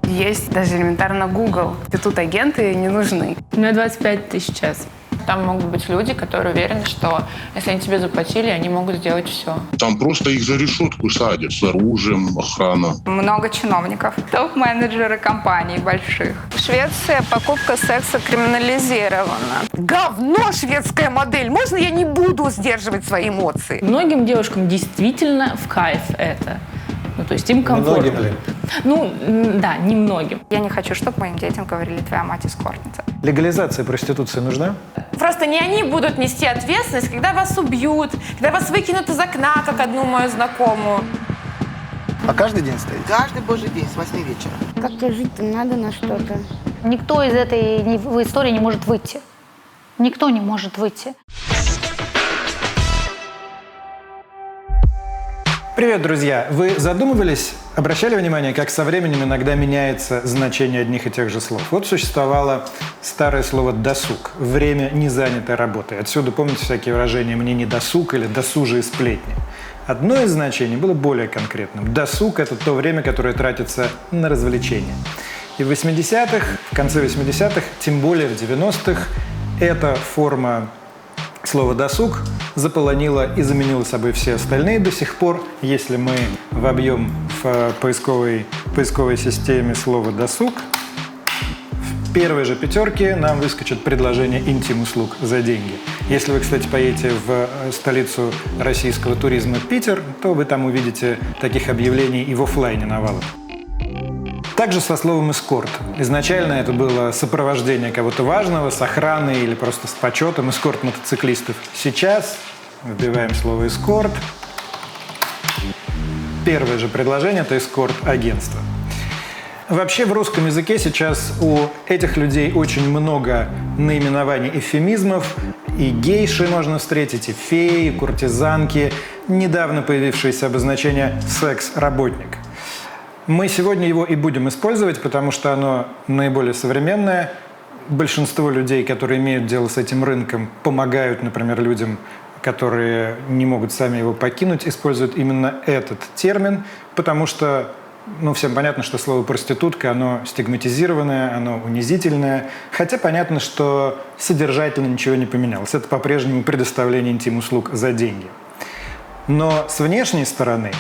Есть даже элементарно Google. И тут агенты не нужны. У меня 25 тысяч в час. Там могут быть люди, которые уверены, что если они тебе заплатили, они могут сделать все. Там просто их за решетку садят с оружием, охрана. Много чиновников, топ-менеджеры компаний больших. В Швеции покупка секса криминализирована. Говно шведская модель. Можно я не буду сдерживать свои эмоции? Многим девушкам действительно в кайф это. Ну, то есть им комфортно. Многим ли? Ну, да, немногим. Я не хочу, чтобы моим детям говорили: твоя мать эскортница. Легализация проституции нужна? Просто не они будут нести ответственность, когда вас убьют, когда вас выкинут из окна, как одну мою знакомую. А каждый день стоит? Каждый божий день с 8 вечера. Как-то жить-то надо на что-то. Никто из этой истории не может выйти. Никто не может выйти. Привет, друзья! Вы задумывались, обращали внимание, как со временем иногда меняется значение одних и тех же слов? Вот существовало старое слово «досуг» – время незанятой работой. Отсюда, помните, всякие выражения «мне не досуг» или «досужие сплетни». Одно из значений было более конкретным. Досуг – это то время, которое тратится на развлечения. И в 80-х, в конце 80-х, тем более в 90-х, эта форма слова «досуг» заполонила и заменила собой все остальные. До сих пор, если мы вобьем в поисковой системе слово «досуг», в первой же пятерке нам выскочит предложение интим-услуг за деньги. Если вы, кстати, поедете в столицу российского туризма Питер, то вы там увидите таких объявлений и в офлайне навалом. Также со словом «эскорт». Изначально это было сопровождение кого-то важного с охраной или просто с почетом, эскорт мотоциклистов. Сейчас вбиваем слово «эскорт». Первое же предложение – это эскорт-агентство. Вообще в русском языке сейчас у этих людей очень много наименований эвфемизмов. И гейши можно встретить, и феи, и куртизанки. Недавно появившееся обозначение «секс-работник». Мы сегодня его и будем использовать, потому что оно наиболее современное. Большинство людей, которые имеют дело с этим рынком, помогают, например, людям, которые не могут сами его покинуть, используют именно этот термин, потому что, всем понятно, что слово «проститутка», оно стигматизированное, оно унизительное, хотя понятно, что содержательно ничего не поменялось. Это по-прежнему предоставление интим-услуг за деньги. Но с внешней стороны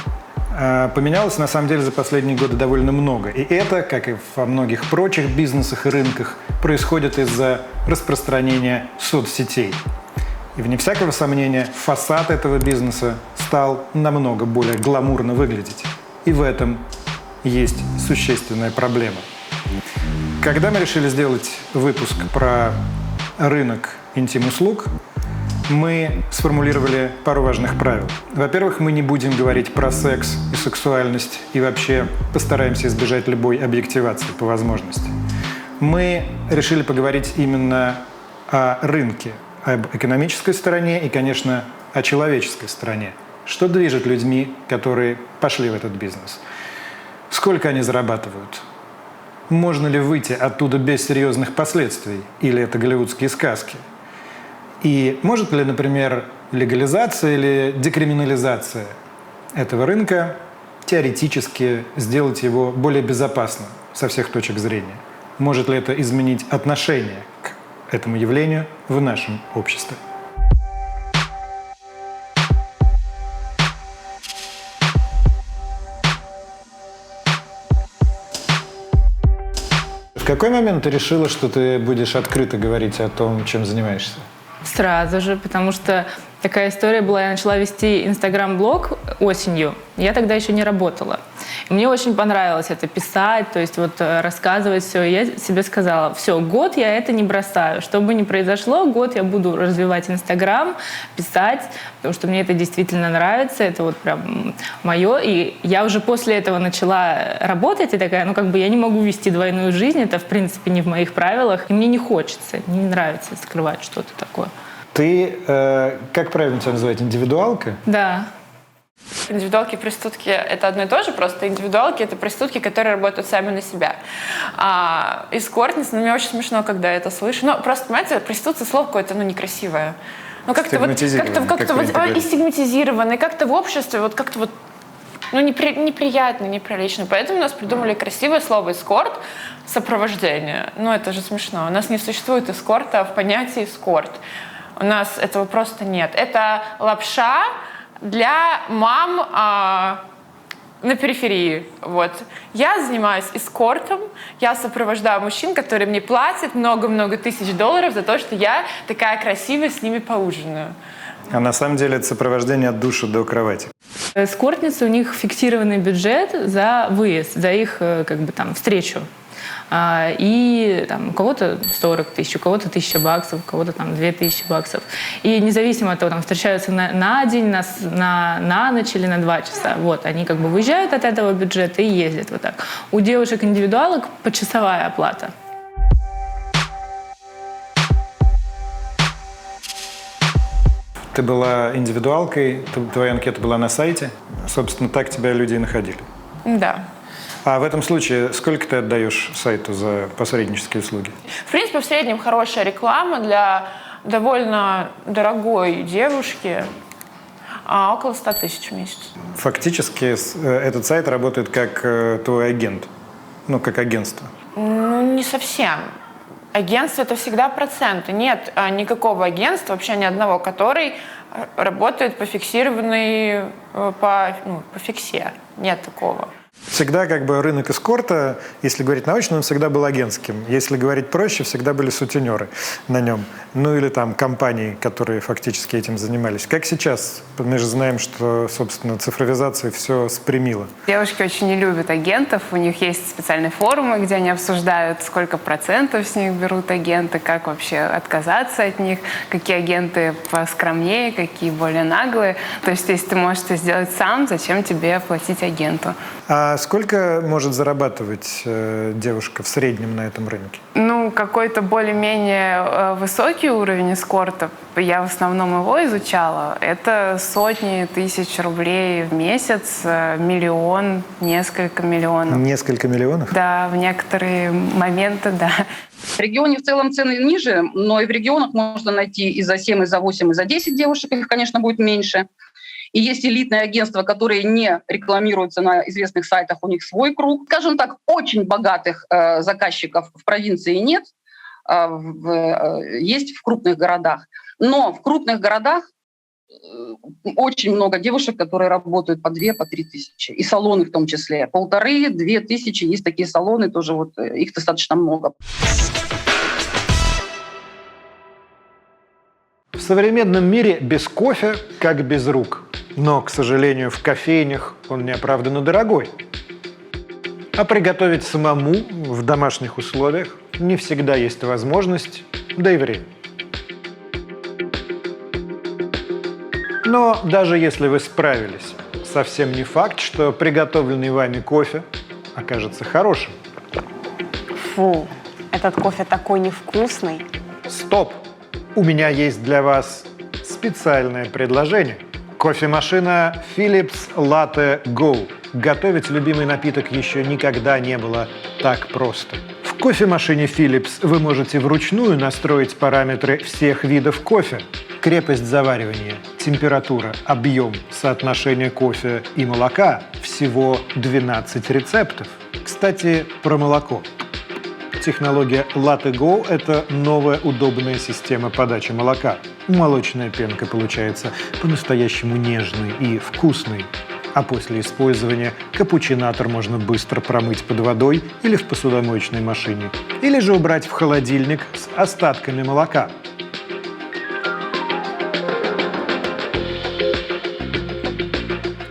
поменялось, на самом деле, за последние годы довольно много. И это, как и во многих прочих бизнесах и рынках, происходит из-за распространения соцсетей. И, вне всякого сомнения, фасад этого бизнеса стал намного более гламурно выглядеть. И в этом есть существенная проблема. Когда мы решили сделать выпуск про рынок интим-услуг, мы сформулировали пару важных правил. Во-первых, мы не будем говорить про секс и сексуальность и вообще постараемся избежать любой объективации по возможности. Мы решили поговорить именно о рынке, об экономической стороне и, конечно, о человеческой стороне. Что движет людьми, которые пошли в этот бизнес? Сколько они зарабатывают? Можно ли выйти оттуда без серьезных последствий? Или это голливудские сказки? И может ли, например, легализация или декриминализация этого рынка теоретически сделать его более безопасным со всех точек зрения? Может ли это изменить отношение к этому явлению в нашем обществе? В какой момент ты решила, что ты будешь открыто говорить о том, чем занимаешься? Сразу же, потому что такая история была. Я начала вести инстаграм-блог осенью. Я тогда еще не работала. И мне очень понравилось это писать, то есть рассказывать все. И я себе сказала: все, год я это не бросаю. Что бы ни произошло, год я буду развивать инстаграм, писать, потому что мне это действительно нравится. Это прям мое. И я уже после этого начала работать и такая, я не могу вести двойную жизнь. Это, в принципе, не в моих правилах. И мне не хочется, мне не нравится скрывать что-то такое. Ты, как правильно тебя называть, индивидуалка? Да. Индивидуалки и проститутки — это одно и то же, просто индивидуалки — это проститутки, которые работают сами на себя. А эскортница, мне очень смешно, когда я это слышу. Просто, понимаете, проституция — слово какое-то, некрасивое. Как-то и стигматизированное, как-то в обществе, Ну, неприятно, неприлично. Поэтому у нас придумали красивое слово «эскорт» — сопровождение. Ну, это же смешно. У нас не существует эскорта в понятии «эскорт». У нас этого просто нет. Это лапша для мам на периферии. Вот. Я занимаюсь эскортом, я сопровождаю мужчин, которые мне платят много-много тысяч долларов за то, что я такая красивая с ними поужинаю. А на самом деле это сопровождение от душа до кровати. Эскортницы, у них фиксированный бюджет за выезд, за их как бы там встречу. И там, у кого-то 40 тысяч, у кого-то $1000, у кого-то там $2000. И независимо от того, там, встречаются на день, на ночь или на 2 часа. Вот, они как бы выезжают от этого бюджета и ездят вот так. У девушек-индивидуалок почасовая оплата. Ты была индивидуалкой, твоя анкета была на сайте. Собственно, так тебя люди и находили. Да. А в этом случае сколько ты отдаешь сайту за посреднические услуги? В принципе, в среднем хорошая реклама для довольно дорогой девушки около 100 тысяч в месяц. Фактически этот сайт работает как твой агент, ну, как агентство. Ну, не совсем. Агентство — это всегда проценты. Нет никакого агентства, вообще ни одного, который работает по фиксированной, по фиксе. Нет такого. Всегда как бы рынок эскорта, если говорить научно, он всегда был агентским. Если говорить проще, всегда были сутенеры на нем. Ну или там компании, которые фактически этим занимались. Как сейчас? Мы же знаем, что, собственно, цифровизация все спрямила. Девушки очень не любят агентов. У них есть специальные форумы, где они обсуждают, сколько процентов с них берут агенты, как вообще отказаться от них, какие агенты поскромнее, какие более наглые. То есть, если ты можешь это сделать сам, зачем тебе платить агенту? А сколько может зарабатывать девушка в среднем на этом рынке? Ну, какой-то более-менее высокий уровень эскорта, я в основном его изучала, это сотни тысяч рублей в месяц, миллион, несколько миллионов. Несколько миллионов? Да, в некоторые моменты, да. В регионе в целом цены ниже, но и в регионах можно найти и за 7, и за 8, и за 10 девушек, их, конечно, будет меньше. И есть элитные агентства, которые не рекламируются на известных сайтах, у них свой круг. Скажем так, очень богатых заказчиков в провинции нет, есть в крупных городах. Но в крупных городах очень много девушек, которые работают по 2-3 тысячи. И салоны в том числе. 1500-2 тысячи. Есть такие салоны, тоже вот их достаточно много. В современном мире без кофе как без рук. Но, к сожалению, в кофейнях он неоправданно дорогой. А приготовить самому в домашних условиях не всегда есть возможность, да и время. Но даже если вы справились, совсем не факт, что приготовленный вами кофе окажется хорошим. Фу, этот кофе такой невкусный. Стоп! У меня есть для вас специальное предложение. Кофемашина Philips Latte Go. Готовить любимый напиток еще никогда не было так просто. В кофемашине Philips вы можете вручную настроить параметры всех видов кофе. Крепость заваривания, температура, объем, соотношение кофе и молока. Всего 12 рецептов. Кстати, про молоко. Технология Latte Go – это новая удобная система подачи молока. Молочная пенка получается по-настоящему нежной и вкусной. А после использования капучинатор можно быстро промыть под водой или в посудомоечной машине. Или же убрать в холодильник с остатками молока.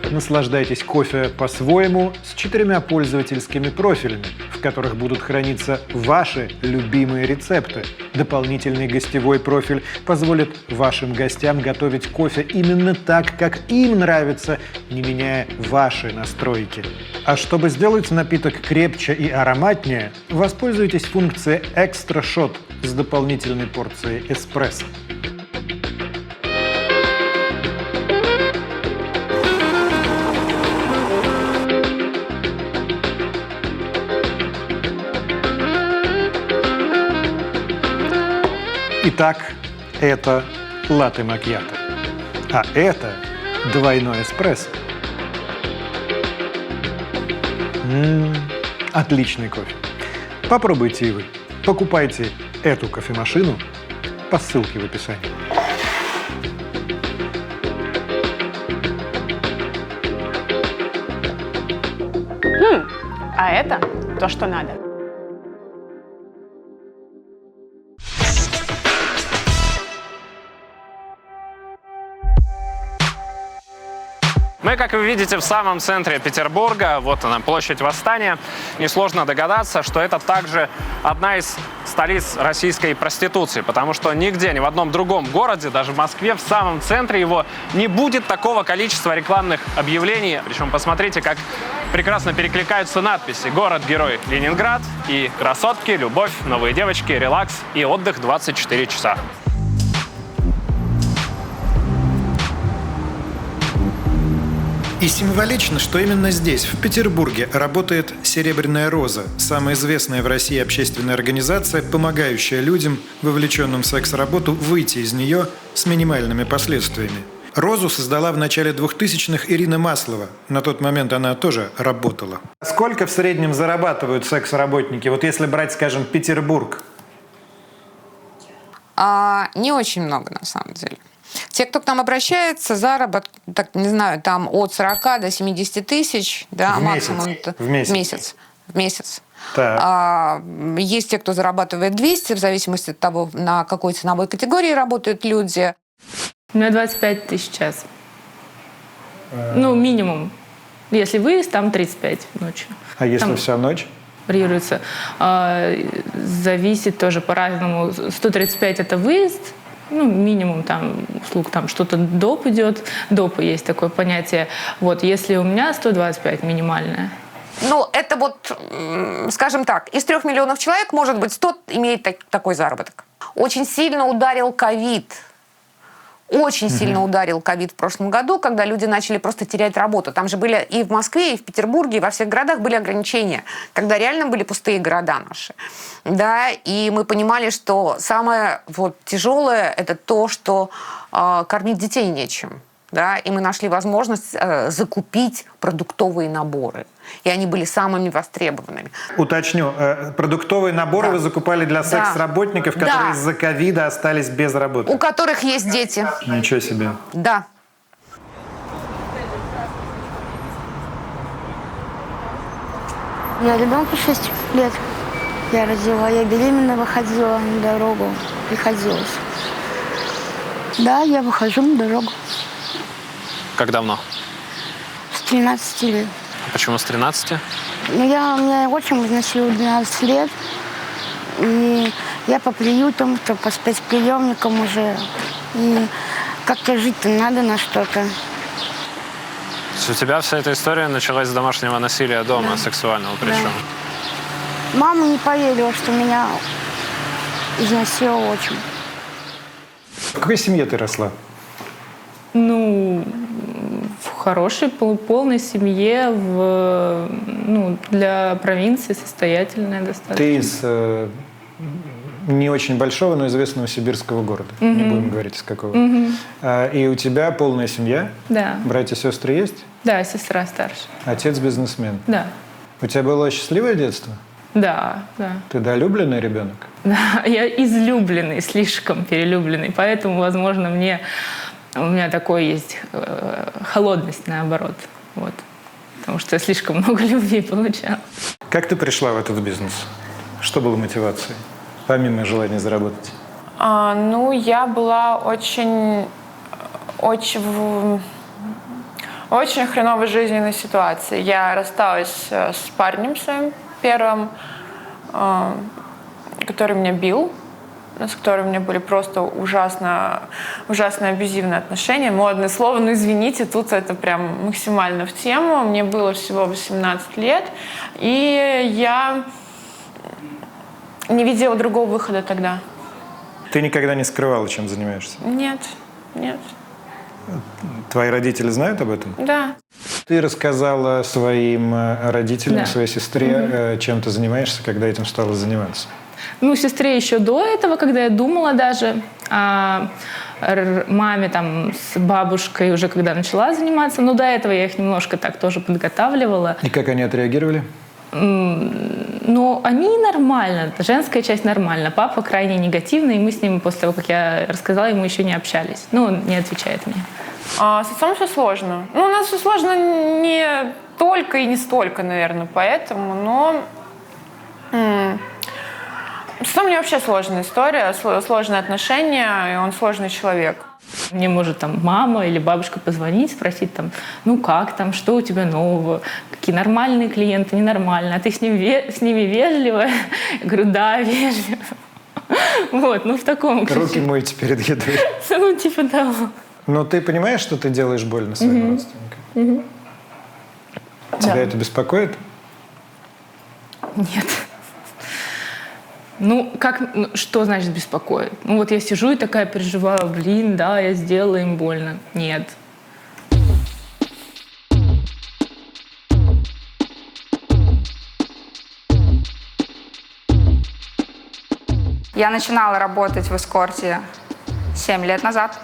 Наслаждайтесь кофе по-своему с 4 пользовательскими профилями, в которых будут храниться ваши любимые рецепты. Дополнительный гостевой профиль позволит вашим гостям готовить кофе именно так, как им нравится, не меняя ваши настройки. А чтобы сделать напиток крепче и ароматнее, воспользуйтесь функцией «Экстра шот» с дополнительной порцией эспрессо. Итак, это латте-макьято, а это двойной эспрессо. Отличный кофе. Попробуйте и вы. Покупайте эту кофемашину по ссылке в описании. А это то, что надо. Мы, как вы видите, в самом центре Петербурга. Вот она, площадь Восстания. Несложно догадаться, что это также одна из столиц российской проституции, потому что нигде, ни в одном другом городе, даже в Москве, в самом центре его, не будет такого количества рекламных объявлений. Причем посмотрите, как прекрасно перекликаются надписи: «Город-герой Ленинград» и «Красотки», «Любовь», «Новые девочки», «Релакс» и «Отдых 24 часа». И символично, что именно здесь, в Петербурге, работает «Серебряная роза», самая известная в России общественная организация, помогающая людям, вовлеченным в секс-работу, выйти из нее с минимальными последствиями. «Розу» создала в начале 2000-х Ирина Маслова. На тот момент она тоже работала. Сколько в среднем зарабатывают секс-работники? Вот если брать, скажем, Петербург. Не очень много, на самом деле. Те, кто к нам обращается, заработок, так, не знаю, там от 40 до 70 тысяч, да, в максимум. месяц? В месяц. Так. Есть те, кто зарабатывает 200, в зависимости от того, на какой ценовой категории работают люди. У меня 25 тысяч в час. Ну, минимум. Если выезд, там 35 ночью. А если там вся ночь? Варьируется. Зависит тоже по-разному. 135 – это выезд. Ну, минимум там услуг, там что-то доп идет. Доп есть такое понятие. Вот, если у меня 125 минимальное. Ну, это вот, скажем так, из 3 миллионов человек, может быть, 100 имеет такой заработок. Очень сильно ударил ковид. Очень сильно ударил ковид в прошлом году, когда люди начали просто терять работу. Там же были и в Москве, и в Петербурге, и во всех городах были ограничения, когда реально были пустые города наши. Да, и мы понимали, что самое вот тяжелое – это то, что кормить детей нечем. Да, и мы нашли возможность закупить продуктовые наборы. И они были самыми востребованными. Уточню, продуктовые наборы вы закупали для секс-работников, которые из-за ковида остались без работы? У которых есть дети. Ничего себе. Да. Я ребенку 6 лет. Я родила, я беременна, выходила на дорогу, приходилось. Да, я выхожу на дорогу. Как давно? С 13 лет. А почему с 13? Меня отчим изнасиловал 12 лет. И я по приютам, то по спецприемникам уже. И как-то жить-то надо на что-то. У тебя вся эта история началась с домашнего насилия дома, сексуального причем. Да. Мама не поверила, что меня изнасиловал отчим. В какой семье ты росла? Ну, в хорошей, полной семье, для провинции состоятельная достаточно. Ты из не очень большого, но известного сибирского города. Не будем говорить, из какого. И у тебя полная семья? Да. Братья и сестры есть? Да, сестра старше. Отец бизнесмен? Да. У тебя было счастливое детство? Да, да. Ты долюбленный ребенок? Да, я излюбленный, слишком перелюбленный. Поэтому, возможно, у меня такой есть холодность, наоборот. Вот. Потому что я слишком много любви получала. Как ты пришла в этот бизнес? Что было мотивацией, помимо желания заработать? Я была очень хреновой жизненной ситуации. Я рассталась с парнем своим первым, который меня бил, с которым у меня были просто ужасно абьюзивные отношения. Модное слово, но извините, тут это прям максимально в тему. Мне было всего 18 лет, и я не видела другого выхода тогда. Ты никогда не скрывала, чем занимаешься? Нет. Твои родители знают об этом? Да. Ты рассказала своим родителям, своей сестре, чем ты занимаешься, когда этим стала заниматься? Сестре еще до этого, когда я думала даже. маме там с бабушкой уже когда начала заниматься. Но до этого я их немножко так тоже подготавливала. И как они отреагировали? Но они нормально, женская часть нормально. Папа крайне негативный, и мы с ним после того, как я рассказала, ему еще не общались. Ну, он не отвечает мне. С отцом все сложно. Ну, у нас все сложно не только и не столько, наверное, поэтому, но... С отцом у меня вообще сложная история, сложные отношения, и он сложный человек. Мне может там мама или бабушка позвонить, спросить там, ну как там, что у тебя нового, какие нормальные клиенты, ненормальные, а ты с ними вежливая? Я говорю, да, вежливо. Вот, ну в таком ключе. Руки мойте перед едой. Ну типа да. Но ты понимаешь, что ты делаешь больно своим родственникам? Тебя это беспокоит? Нет. Ну, что значит беспокоит? Ну, вот я сижу и такая переживаю, блин, да, я сделала им больно. Нет. Я начинала работать в эскорте 7 лет назад,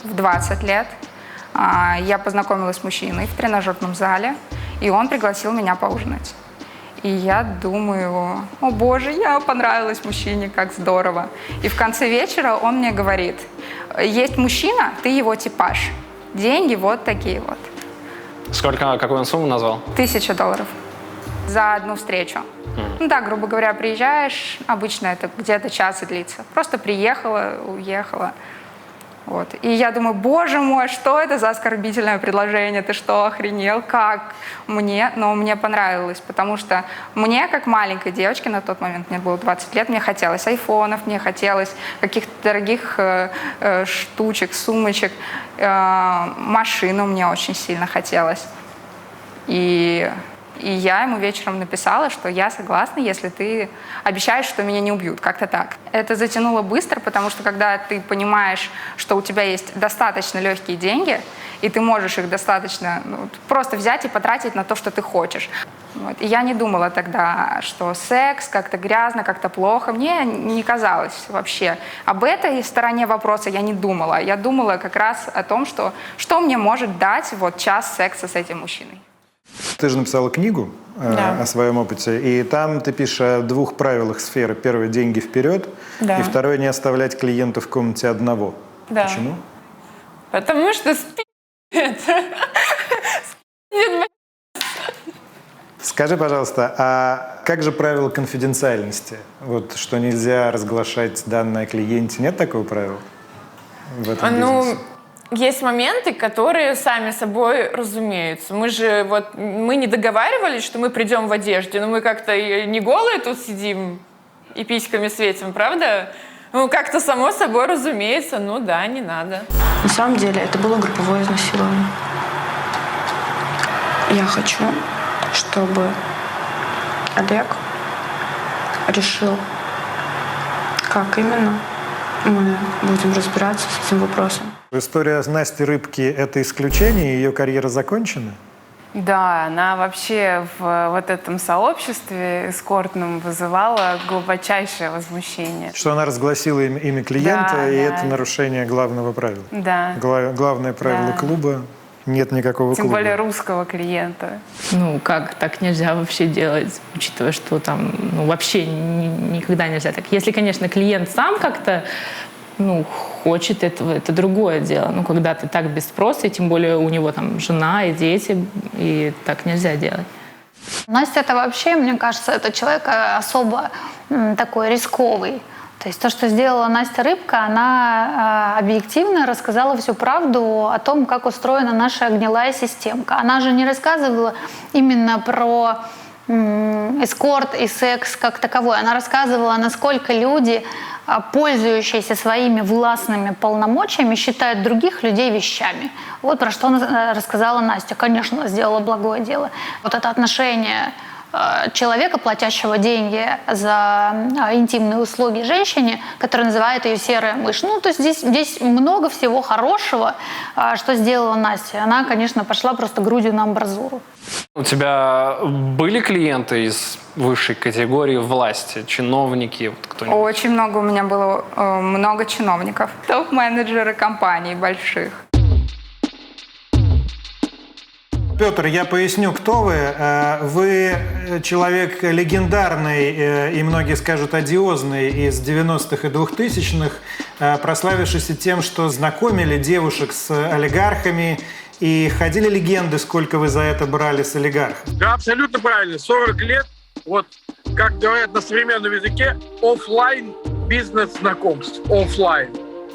в 20 лет. Я познакомилась с мужчиной в тренажерном зале, и он пригласил меня поужинать. И я думаю, о боже, я понравилась мужчине, как здорово. И в конце вечера он мне говорит, есть мужчина, ты его типаж. Деньги вот такие вот. Какую он сумму назвал? $1000 за одну встречу. Ну да, грубо говоря, приезжаешь, обычно это где-то час и длится. Просто приехала, уехала. Вот. И я думаю, боже мой, что это за оскорбительное предложение? Ты что, охренел? Как? Но мне понравилось, потому что мне, как маленькой девочке, на тот момент мне было 20 лет, мне хотелось айфонов, мне хотелось каких-то дорогих штучек, сумочек, машину мне очень сильно хотелось. И я ему вечером написала, что я согласна, если ты обещаешь, что меня не убьют. Как-то так. Это затянуло быстро, потому что когда ты понимаешь, что у тебя есть достаточно легкие деньги, и ты можешь их достаточно просто взять и потратить на то, что ты хочешь. Вот. И я не думала тогда, что секс как-то грязно, как-то плохо. Мне не казалось вообще. Об этой стороне вопроса я не думала. Я думала как раз о том, что мне может дать час секса с этим мужчиной. Ты же написала книгу о своем опыте, и там ты пишешь о 2 правилах сферы. Первое – деньги вперед, и второе – не оставлять клиента в комнате одного. Да. Почему? Потому что Скажи, пожалуйста, а как же правило конфиденциальности? Вот, что нельзя разглашать данные о клиенте. Нет такого правила в этом бизнесе? Есть моменты, которые сами собой разумеются. Мы не договаривались, что мы придем в одежде, но мы как-то не голые тут сидим и письками светим, правда? Как-то само собой разумеется, не надо. На самом деле это было групповое изнасилование. Я хочу, чтобы Олег решил, как именно мы будем разбираться с этим вопросом. История Насти Рыбки – это исключение? Ее карьера закончена? Да, она вообще в этом сообществе эскортном вызывала глубочайшее возмущение. Что она разгласила имя клиента, и это нарушение главного правила. Да. Главное правило клуба – нет никакого Тем клуба. более русского клиента. Как так нельзя вообще делать, учитывая, что там вообще никогда нельзя так. Если, конечно, клиент сам как-то хочет этого, это другое дело. Когда ты так без спроса, и тем более у него там жена и дети, и так нельзя делать. Настя, это вообще, мне кажется, это человек особо такой рисковый. То есть то, что сделала Настя Рыбка, она объективно рассказала всю правду о том, как устроена наша гнилая системка. Она же не рассказывала именно про эскорт и секс как таковой. Она рассказывала, насколько люди, пользующиеся своими властными полномочиями, считают других людей вещами. Вот про что рассказала Настя. Конечно, она сделала благое дело. Вот это отношение человека, платящего деньги за интимные услуги женщине, который называет ее серая мышь. Ну, то есть здесь много всего хорошего, что сделала Настя. Она, конечно, пошла просто грудью на амбразуру. У тебя были клиенты из высшей категории власти, чиновники, вот кто-нибудь? Очень много у меня было, много чиновников, топ-менеджеры компаний больших. Петр, я поясню, кто вы. Вы человек легендарный и, многие скажут, одиозный из 90-х и 2000-х, прославившийся тем, что знакомили девушек с олигархами, и ходили легенды, сколько вы за это брали с олигархов. Да, абсолютно правильно. 40 лет, вот, как говорят на современном языке, офлайн бизнес знакомств. Офлайн.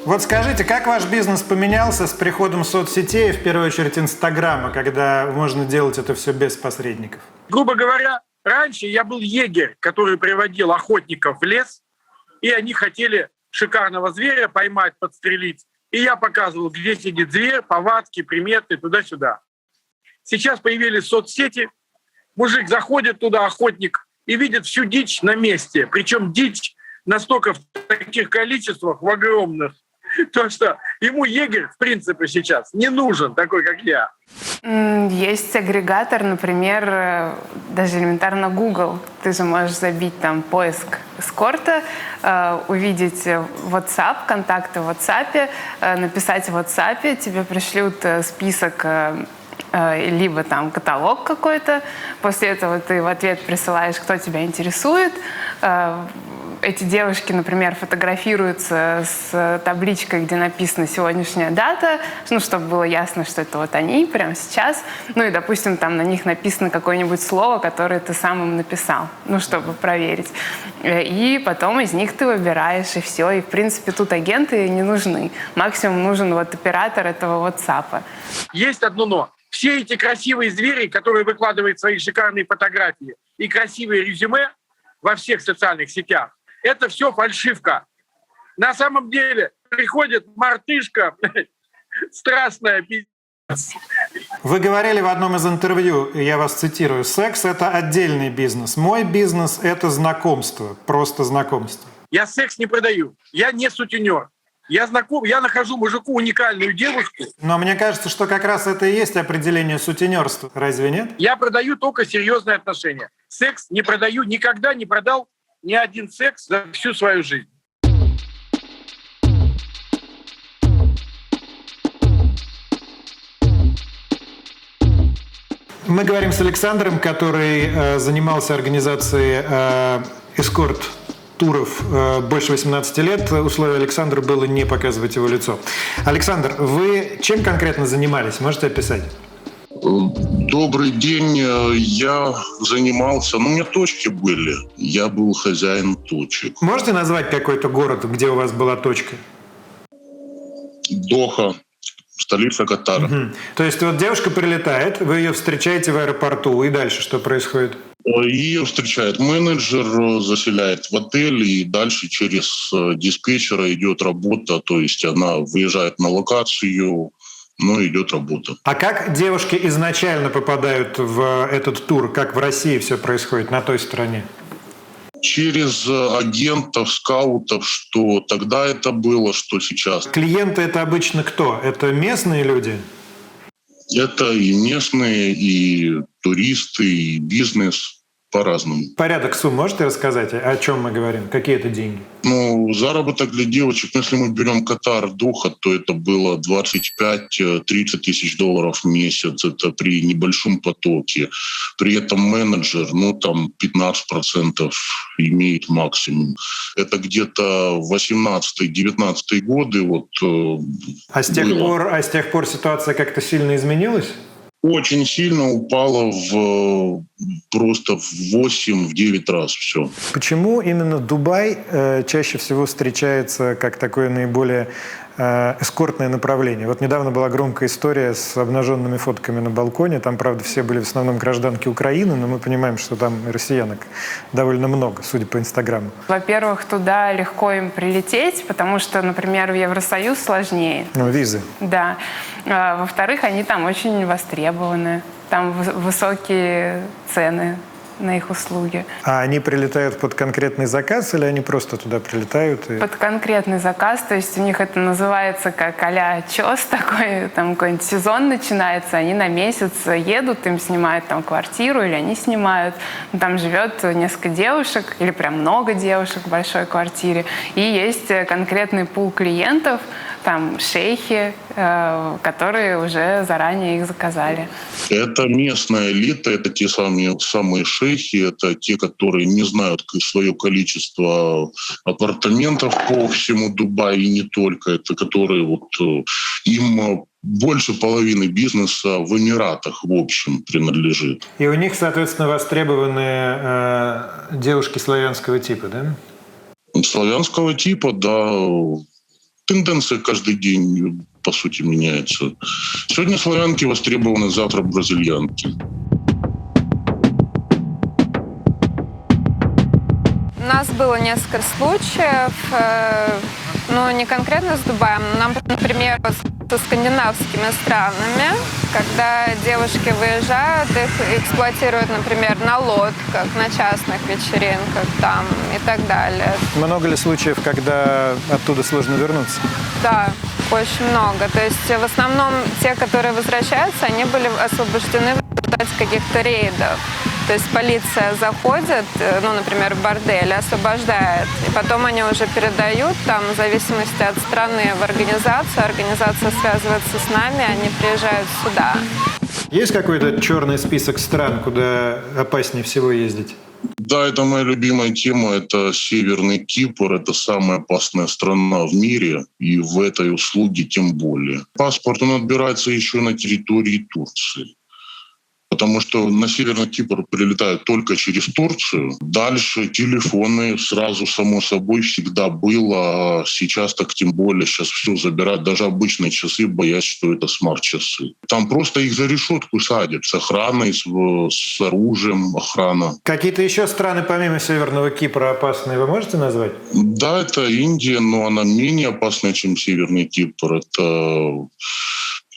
Вот скажите, как ваш бизнес поменялся с приходом соцсетей, в первую очередь Инстаграма, когда можно делать это все без посредников? Грубо говоря, раньше я был егерь, который приводил охотников в лес, и они хотели шикарного зверя поймать, подстрелить. И я показывал, где сидит зверь, повадки, приметы, туда-сюда. Сейчас появились соцсети. Мужик заходит туда, охотник, и видит всю дичь на месте. Причем дичь настолько в таких количествах, в огромных, то, что ему егерь, в принципе, сейчас не нужен, такой, как я. Есть агрегатор, например, даже элементарно Google. Ты же можешь забить там поиск эскорта, увидеть WhatsApp, контакты в WhatsApp, написать в WhatsApp, тебе пришлют список либо там каталог какой-то. После этого ты в ответ присылаешь, кто тебя интересует. Эти девушки, например, фотографируются с табличкой, где написана сегодняшняя дата, ну, чтобы было ясно, что это вот они прямо сейчас. Ну и, допустим, там на них написано какое-нибудь слово, которое ты сам им написал, ну, чтобы проверить. И потом из них ты выбираешь, и все. И, в принципе, тут агенты не нужны. Максимум нужен вот оператор этого WhatsApp. Есть одно но. Все эти красивые звери, которые выкладывают свои шикарные фотографии и красивые резюме во всех социальных сетях, это все фальшивка. На самом деле приходит мартышка страстная пиздец. Вы говорили в одном из интервью, я вас цитирую, секс – это отдельный бизнес. Мой бизнес – это знакомство, просто знакомство. Я секс не продаю, я не сутенер. Я нахожу мужику уникальную девушку. Но мне кажется, что как раз это и есть определение сутенерства. Разве нет? Я продаю только серьезные отношения. Секс не продаю, никогда не продал ни один секс за всю свою жизнь. Мы говорим с Александром, который занимался организацией эскорт-туров больше 18 лет. Условие Александра было не показывать его лицо. Александр, вы чем конкретно занимались? Можете описать? Добрый день. Я занимался, у меня точки были. Я был хозяин точек. Можете назвать какой-то город, где у вас была точка? Доха, столица Катара. Угу. То есть вот девушка прилетает, вы ее встречаете в аэропорту, и дальше что происходит? Ее встречает менеджер, заселяет в отель, и дальше через диспетчера идет работа, то есть она выезжает на локацию, но идет работа. А как девушки изначально попадают в этот тур? Как в России все происходит на той стороне? Через агентов, скаутов, что тогда это было, что сейчас. Клиенты — это обычно кто? Это местные люди? Это и местные, и туристы, и бизнес. По-разному. Порядок сумм можете рассказать? О чем мы говорим? Какие это деньги? Ну, заработок для девочек, если мы берем Катар, Доха, то это было 25-30 тысяч долларов в месяц. Это при небольшом потоке. При этом менеджер, там 15% имеет максимум. Это где-то 18-19 годы. А с тех пор ситуация как-то сильно изменилась? Очень сильно упало просто в 8-9 раз все. Почему именно Дубай чаще всего встречается как такое наиболее эскортное направление? Вот недавно была громкая история с обнаженными фотками на балконе. Там, правда, все были в основном гражданки Украины, но мы понимаем, что там и россиянок довольно много, судя по Инстаграму. Во-первых, туда легко им прилететь, потому что, например, в Евросоюз сложнее. Визы. Да. Во-вторых, они там очень востребованы. Там высокие цены на их услуги. А они прилетают под конкретный заказ или они просто туда прилетают? Под конкретный заказ, то есть у них это называется как а-ля ЧОС такой, там какой-нибудь сезон начинается, они на месяц едут, им снимают там квартиру или они снимают, там живет несколько девушек или прям много девушек в большой квартире, и есть конкретный пул клиентов, там шейхи, которые уже заранее их заказали. Это местная элита, это те самые шейхи, это те, которые не знают свое количество апартаментов по всему Дубаю и не только. Это которые им больше половины бизнеса в Эмиратах в общем принадлежит. И у них, соответственно, востребованы девушки славянского типа, да? Славянского типа, да. Тенденция каждый день, по сути, меняется. Сегодня славянки востребованы, завтра бразильянки. У нас было несколько случаев, ну, не конкретно с Дубаем, но нам, например, со скандинавскими странами, когда девушки выезжают, их эксплуатируют, например, на лодках, на частных вечеринках там и так далее. Много ли случаев, когда оттуда сложно вернуться? Да, очень много. То есть в основном те, которые возвращаются, они были освобождены в результате каких-то рейдов. То есть полиция заходит, ну, например, в бордель, освобождает, и потом они уже передают, там, в зависимости от страны, в организацию. Организация связывается с нами, они приезжают сюда. Есть какой-то черный список стран, куда опаснее всего ездить? Да, это моя любимая тема. Это Северный Кипр. Это самая опасная страна в мире. И в этой услуге тем более. Паспорт, он отбирается еще на территории Турции. Потому что на Северный Кипр прилетают только через Турцию. Дальше телефоны сразу, само собой, всегда было. А сейчас так тем более. Сейчас все забирают. Даже обычные часы, боясь, что это смарт-часы. Там просто их за решетку садят. С охраной, с оружием охрана. Какие-то еще страны помимо Северного Кипра опасные вы можете назвать? Да, это Индия, но она менее опасная, чем Северный Кипр. Это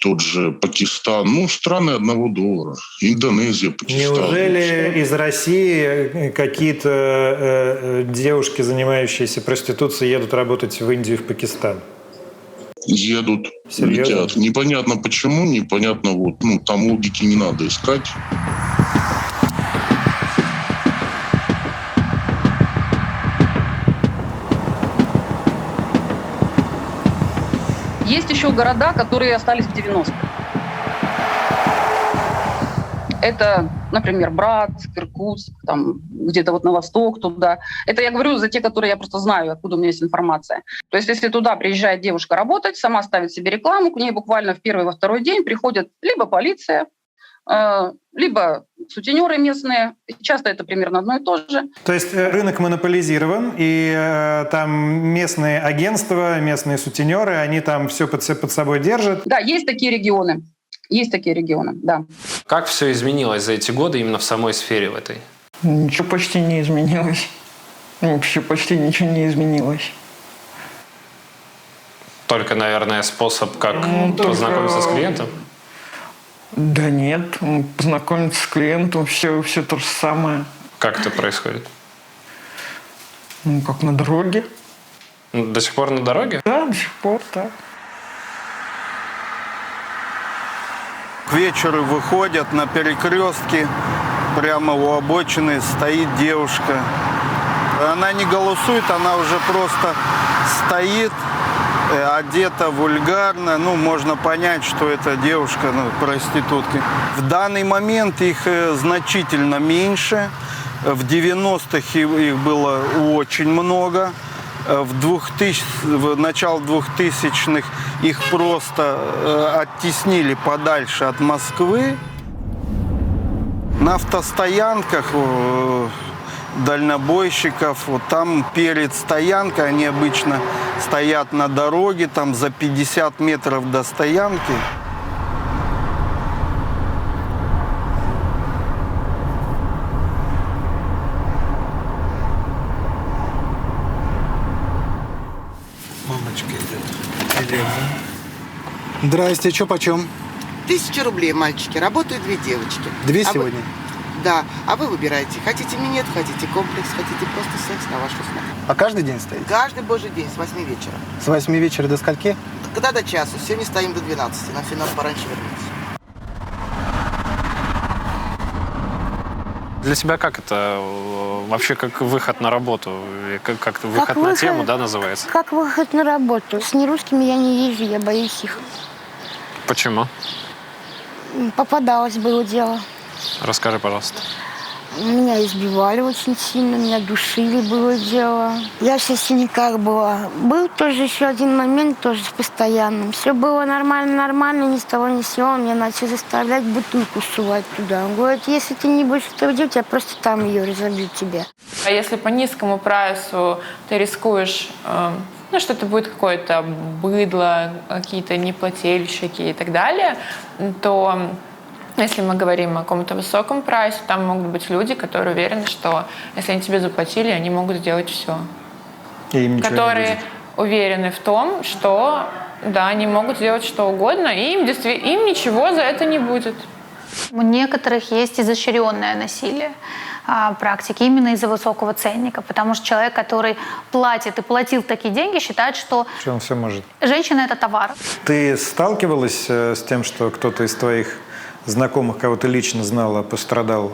тот же Пакистан, ну, страны $1. Индонезия, Пакистан. Неужели из России какие-то девушки, занимающиеся проституцией, едут работать в Индию и в Пакистан? Едут, серьезно? Летят. Непонятно почему, непонятно там логики не надо искать. Есть еще города, которые остались в 90-х. Это, например, Братск, Иркутск, там где-то на восток туда. Это я говорю за те, которые я просто знаю, откуда у меня есть информация. То есть если туда приезжает девушка работать, сама ставит себе рекламу, к ней буквально в первый, во второй день приходит либо полиция, либо сутенеры местные. Часто это примерно одно и то же. То есть рынок монополизирован, и там местные агентства, местные сутенеры, они там все под собой держат? Да, есть такие регионы. Есть такие регионы, да. Как все изменилось за эти годы именно в самой сфере в этой? Ничего почти не изменилось. Вообще почти ничего не изменилось. Только, наверное, способ, как познакомиться с клиентом? Да нет, познакомиться с клиентом, все то же самое. Как это происходит? Как на дороге. До сих пор на дороге? Да, до сих пор, да. К вечеру выходят на перекрестке, прямо у обочины стоит девушка. Она не голосует, она уже просто стоит, одета вульгарно. Можно понять, что это девушка, проститутка. В данный момент их значительно меньше. В 90-х их было очень много. В начале 2000-х их просто оттеснили подальше от Москвы. На автостоянках дальнобойщиков, там перед стоянкой, они обычно стоят на дороге, там за 50 метров до стоянки. Здрасте, что почем? 1000 рублей, мальчики. Работают 2 девочки. 2 сегодня? Да, а вы выбираете. Хотите минет, хотите комплекс, хотите просто секс, на ваш вкус. А каждый день стоите? Каждый божий день с 8 вечера. С 8 вечера до скольки? Когда до часу. Сегодня стоим до 12. Нам все надо пораньше вернуться. Для тебя как это вообще как выход на работу? Как выход на тему, да, называется? Как выход на работу. С нерусскими я не езжу, я боюсь их. Почему? Попадалось было дело. Расскажи, пожалуйста. Меня избивали очень сильно, меня душили, было дело. Я вся в синяках была. Был тоже еще один момент, тоже с постоянным. Все было нормально, ни с того ни с сего. Меня начали заставлять бутылку сувать туда. Он говорит, если ты не будешь этого делать, я просто там ее разобью тебе. А если по низкому прайсу ты рискуешь, что это будет какое-то быдло, какие-то неплательщики и так далее, то если мы говорим о каком-то высоком прайсе, там могут быть люди, которые уверены, что если они тебе заплатили, они могут сделать все. И им которые уверены в том, что да, они могут сделать что угодно, и им ничего за это не будет. У некоторых есть изощренное насилие практики именно из-за высокого ценника, потому что человек, который платит и платил такие деньги, считает, что он все может. Женщина — это товар. Ты сталкивалась с тем, что кто-то из твоих знакомых, кого ты лично знала, пострадал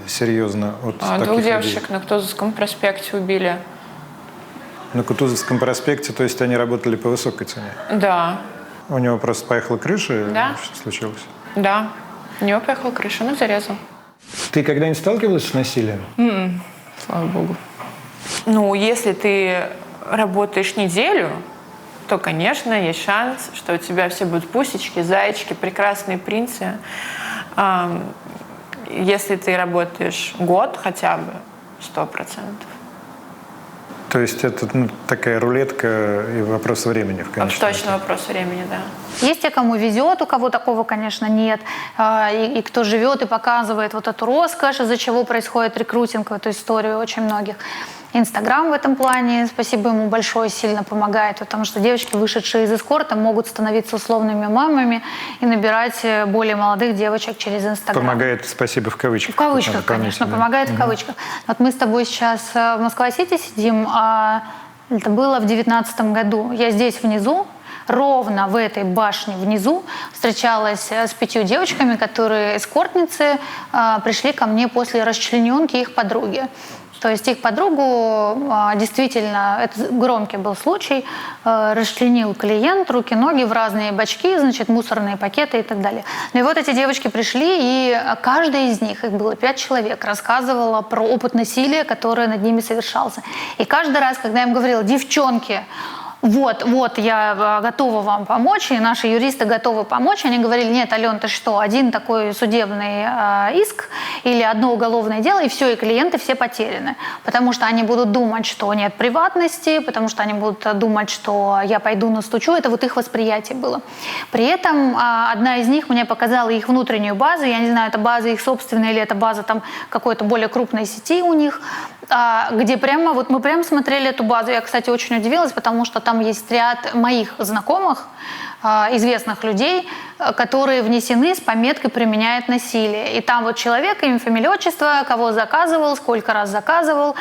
серьезно от таких Двух людей? девушек на Кутузовском проспекте убили. На Кутузовском проспекте, то есть они работали по высокой цене? Да. У него просто поехала крыша? Да. Что случилось? Да. У него поехала крыша, он их зарезал. Ты когда-нибудь сталкивалась с насилием? Слава богу. Если ты работаешь неделю, то, конечно, есть шанс, что у тебя все будут пусечки, зайчики, прекрасные принцы. Если ты работаешь год хотя бы, 100%. То есть это такая рулетка и вопрос времени в конечном итоге. Точно вопрос времени, да. Есть те, кому везет, у кого такого, конечно, нет. И кто живет и показывает вот эту роскошь, из-за чего происходит рекрутинг, эту историю очень многих. Инстаграм в этом плане, спасибо ему большое, сильно помогает, потому что девочки, вышедшие из эскорта, могут становиться условными мамами и набирать более молодых девочек через Инстаграм. Помогает, спасибо, в кавычках. В кавычках, конечно, помогает в кавычках. Вот мы с тобой сейчас в Москва-Сити сидим, а это было в 2019 году. Я здесь внизу, ровно в этой башне внизу, встречалась с 5 девочками, которые эскортницы, пришли ко мне после расчлененки их подруги. То есть их подругу действительно, это громкий был случай, расчленил клиент, руки-ноги в разные бачки, значит, мусорные пакеты и так далее. Ну и вот эти девочки пришли, и каждая из них, их было 5 человек, рассказывала про опыт насилия, который над ними совершался. И каждый раз, когда я им говорила, девчонки, вот, я готова вам помочь, и наши юристы готовы помочь. Они говорили, нет, Ален, ты что, один такой судебный иск или одно уголовное дело, и все, и клиенты все потеряны. Потому что они будут думать, что нет приватности, потому что они будут думать, что я пойду настучу. Это вот их восприятие было. При этом одна из них мне показала их внутреннюю базу. Я не знаю, это база их собственная или это база там какой-то более крупной сети у них, где прямо, вот мы прямо смотрели эту базу. Я, кстати, очень удивилась, потому что там есть ряд моих знакомых, известных людей, которые внесены с пометкой «применяет насилие». И там вот человек, имя, фамилия, отчество, кого заказывал, сколько раз заказывал,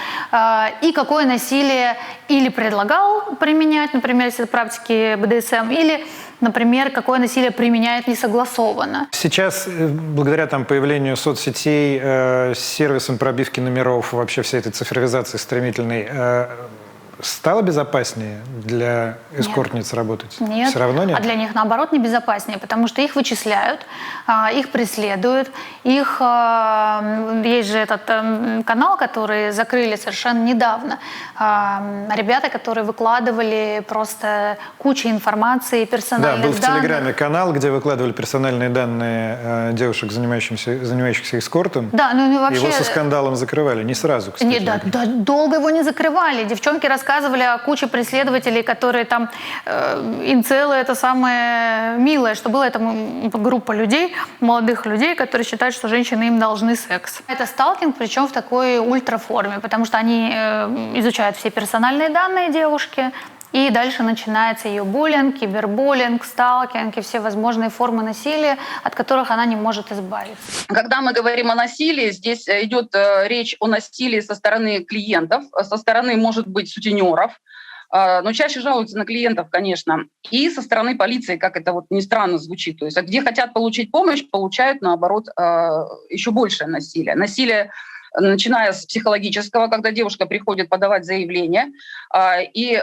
и какое насилие или предлагал применять, например, если это практики БДСМ, или, например, какое насилие применяет несогласованно. Сейчас, благодаря появлению соцсетей, сервисом пробивки номеров, вообще всей этой цифровизации стремительной, стало безопаснее для эскортниц работать? Нет. Все равно нет? А для них, наоборот, небезопаснее, потому что их вычисляют, их преследуют, их... Есть же этот канал, который закрыли совершенно недавно. Ребята, которые выкладывали просто кучу информации, персональных данных. Да, был в Телеграме канал, где выкладывали персональные данные девушек, занимающихся эскортом. Да, ну вообще... Его со скандалом закрывали, не сразу, кстати. Нет, да, долго его не закрывали. Девчонки рассказывали о куче преследователей, которые там, инцелы, это самое милое, что было, это группа людей, молодых людей, которые считают, что женщины им должны секс. Это сталкинг, причем в такой ультраформе, потому что они изучают все персональные данные девушки, И дальше начинается ее буллинг, кибербуллинг, сталкинг и все возможные формы насилия, от которых она не может избавиться. Когда мы говорим о насилии, здесь идет речь о насилии со стороны клиентов, со стороны, может быть, сутенеров, но чаще жалуются на клиентов, конечно, и со стороны полиции, как это вот ни странно звучит. То есть где хотят получить помощь, получают, наоборот, еще большее насилие. Насилие, начиная с психологического, когда девушка приходит подавать заявление, и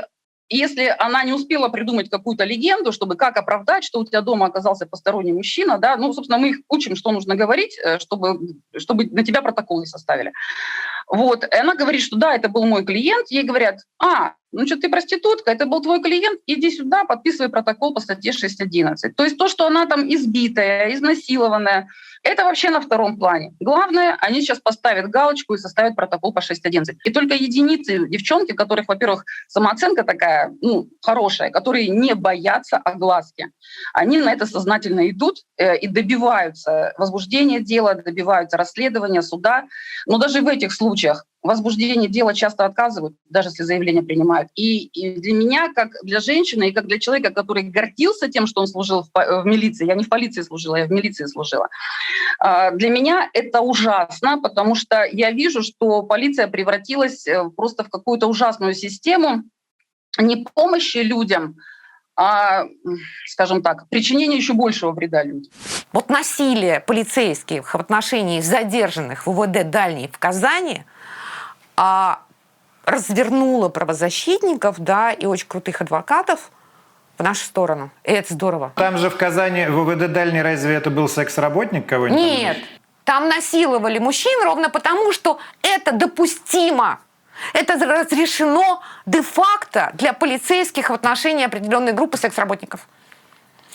если она не успела придумать какую-то легенду, чтобы как оправдать, что у тебя дома оказался посторонний мужчина, да, ну, собственно, мы их учим, что нужно говорить, чтобы на тебя протокол не составили. Вот, и она говорит, что да, это был мой клиент. Ей говорят: ну что, ты проститутка, это был твой клиент, иди сюда, подписывай протокол по статье 6.11. То есть то, что она там избитая, изнасилованная, это вообще на втором плане. Главное, они сейчас поставят галочку и составят протокол по 6.11. И только единицы девчонки, у которых, во-первых, самооценка такая, хорошая, которые не боятся огласки, они на это сознательно идут и добиваются возбуждения дела, добиваются расследования суда. Но даже в этих случаях возбуждение дела часто отказывают, даже если заявление принимают. И для меня, как для женщины, и как для человека, который гордился тем, что он служил в милиции, я не в полиции служила, я в милиции служила, для меня это ужасно, потому что я вижу, что полиция превратилась просто в какую-то ужасную систему не помощи людям, а, скажем так, причинение еще большего вреда людям. Вот насилие полицейских в отношении задержанных в УВД «Дальний» в Казани развернуло правозащитников, да, и очень крутых адвокатов в нашу сторону. И это здорово. Там же в Казани, в УВД «Дальний», разве это был секс-работник кого-нибудь? Нет, там насиловали мужчин ровно потому, что это допустимо. Это разрешено де-факто для полицейских в отношении определенной группы секс-работников.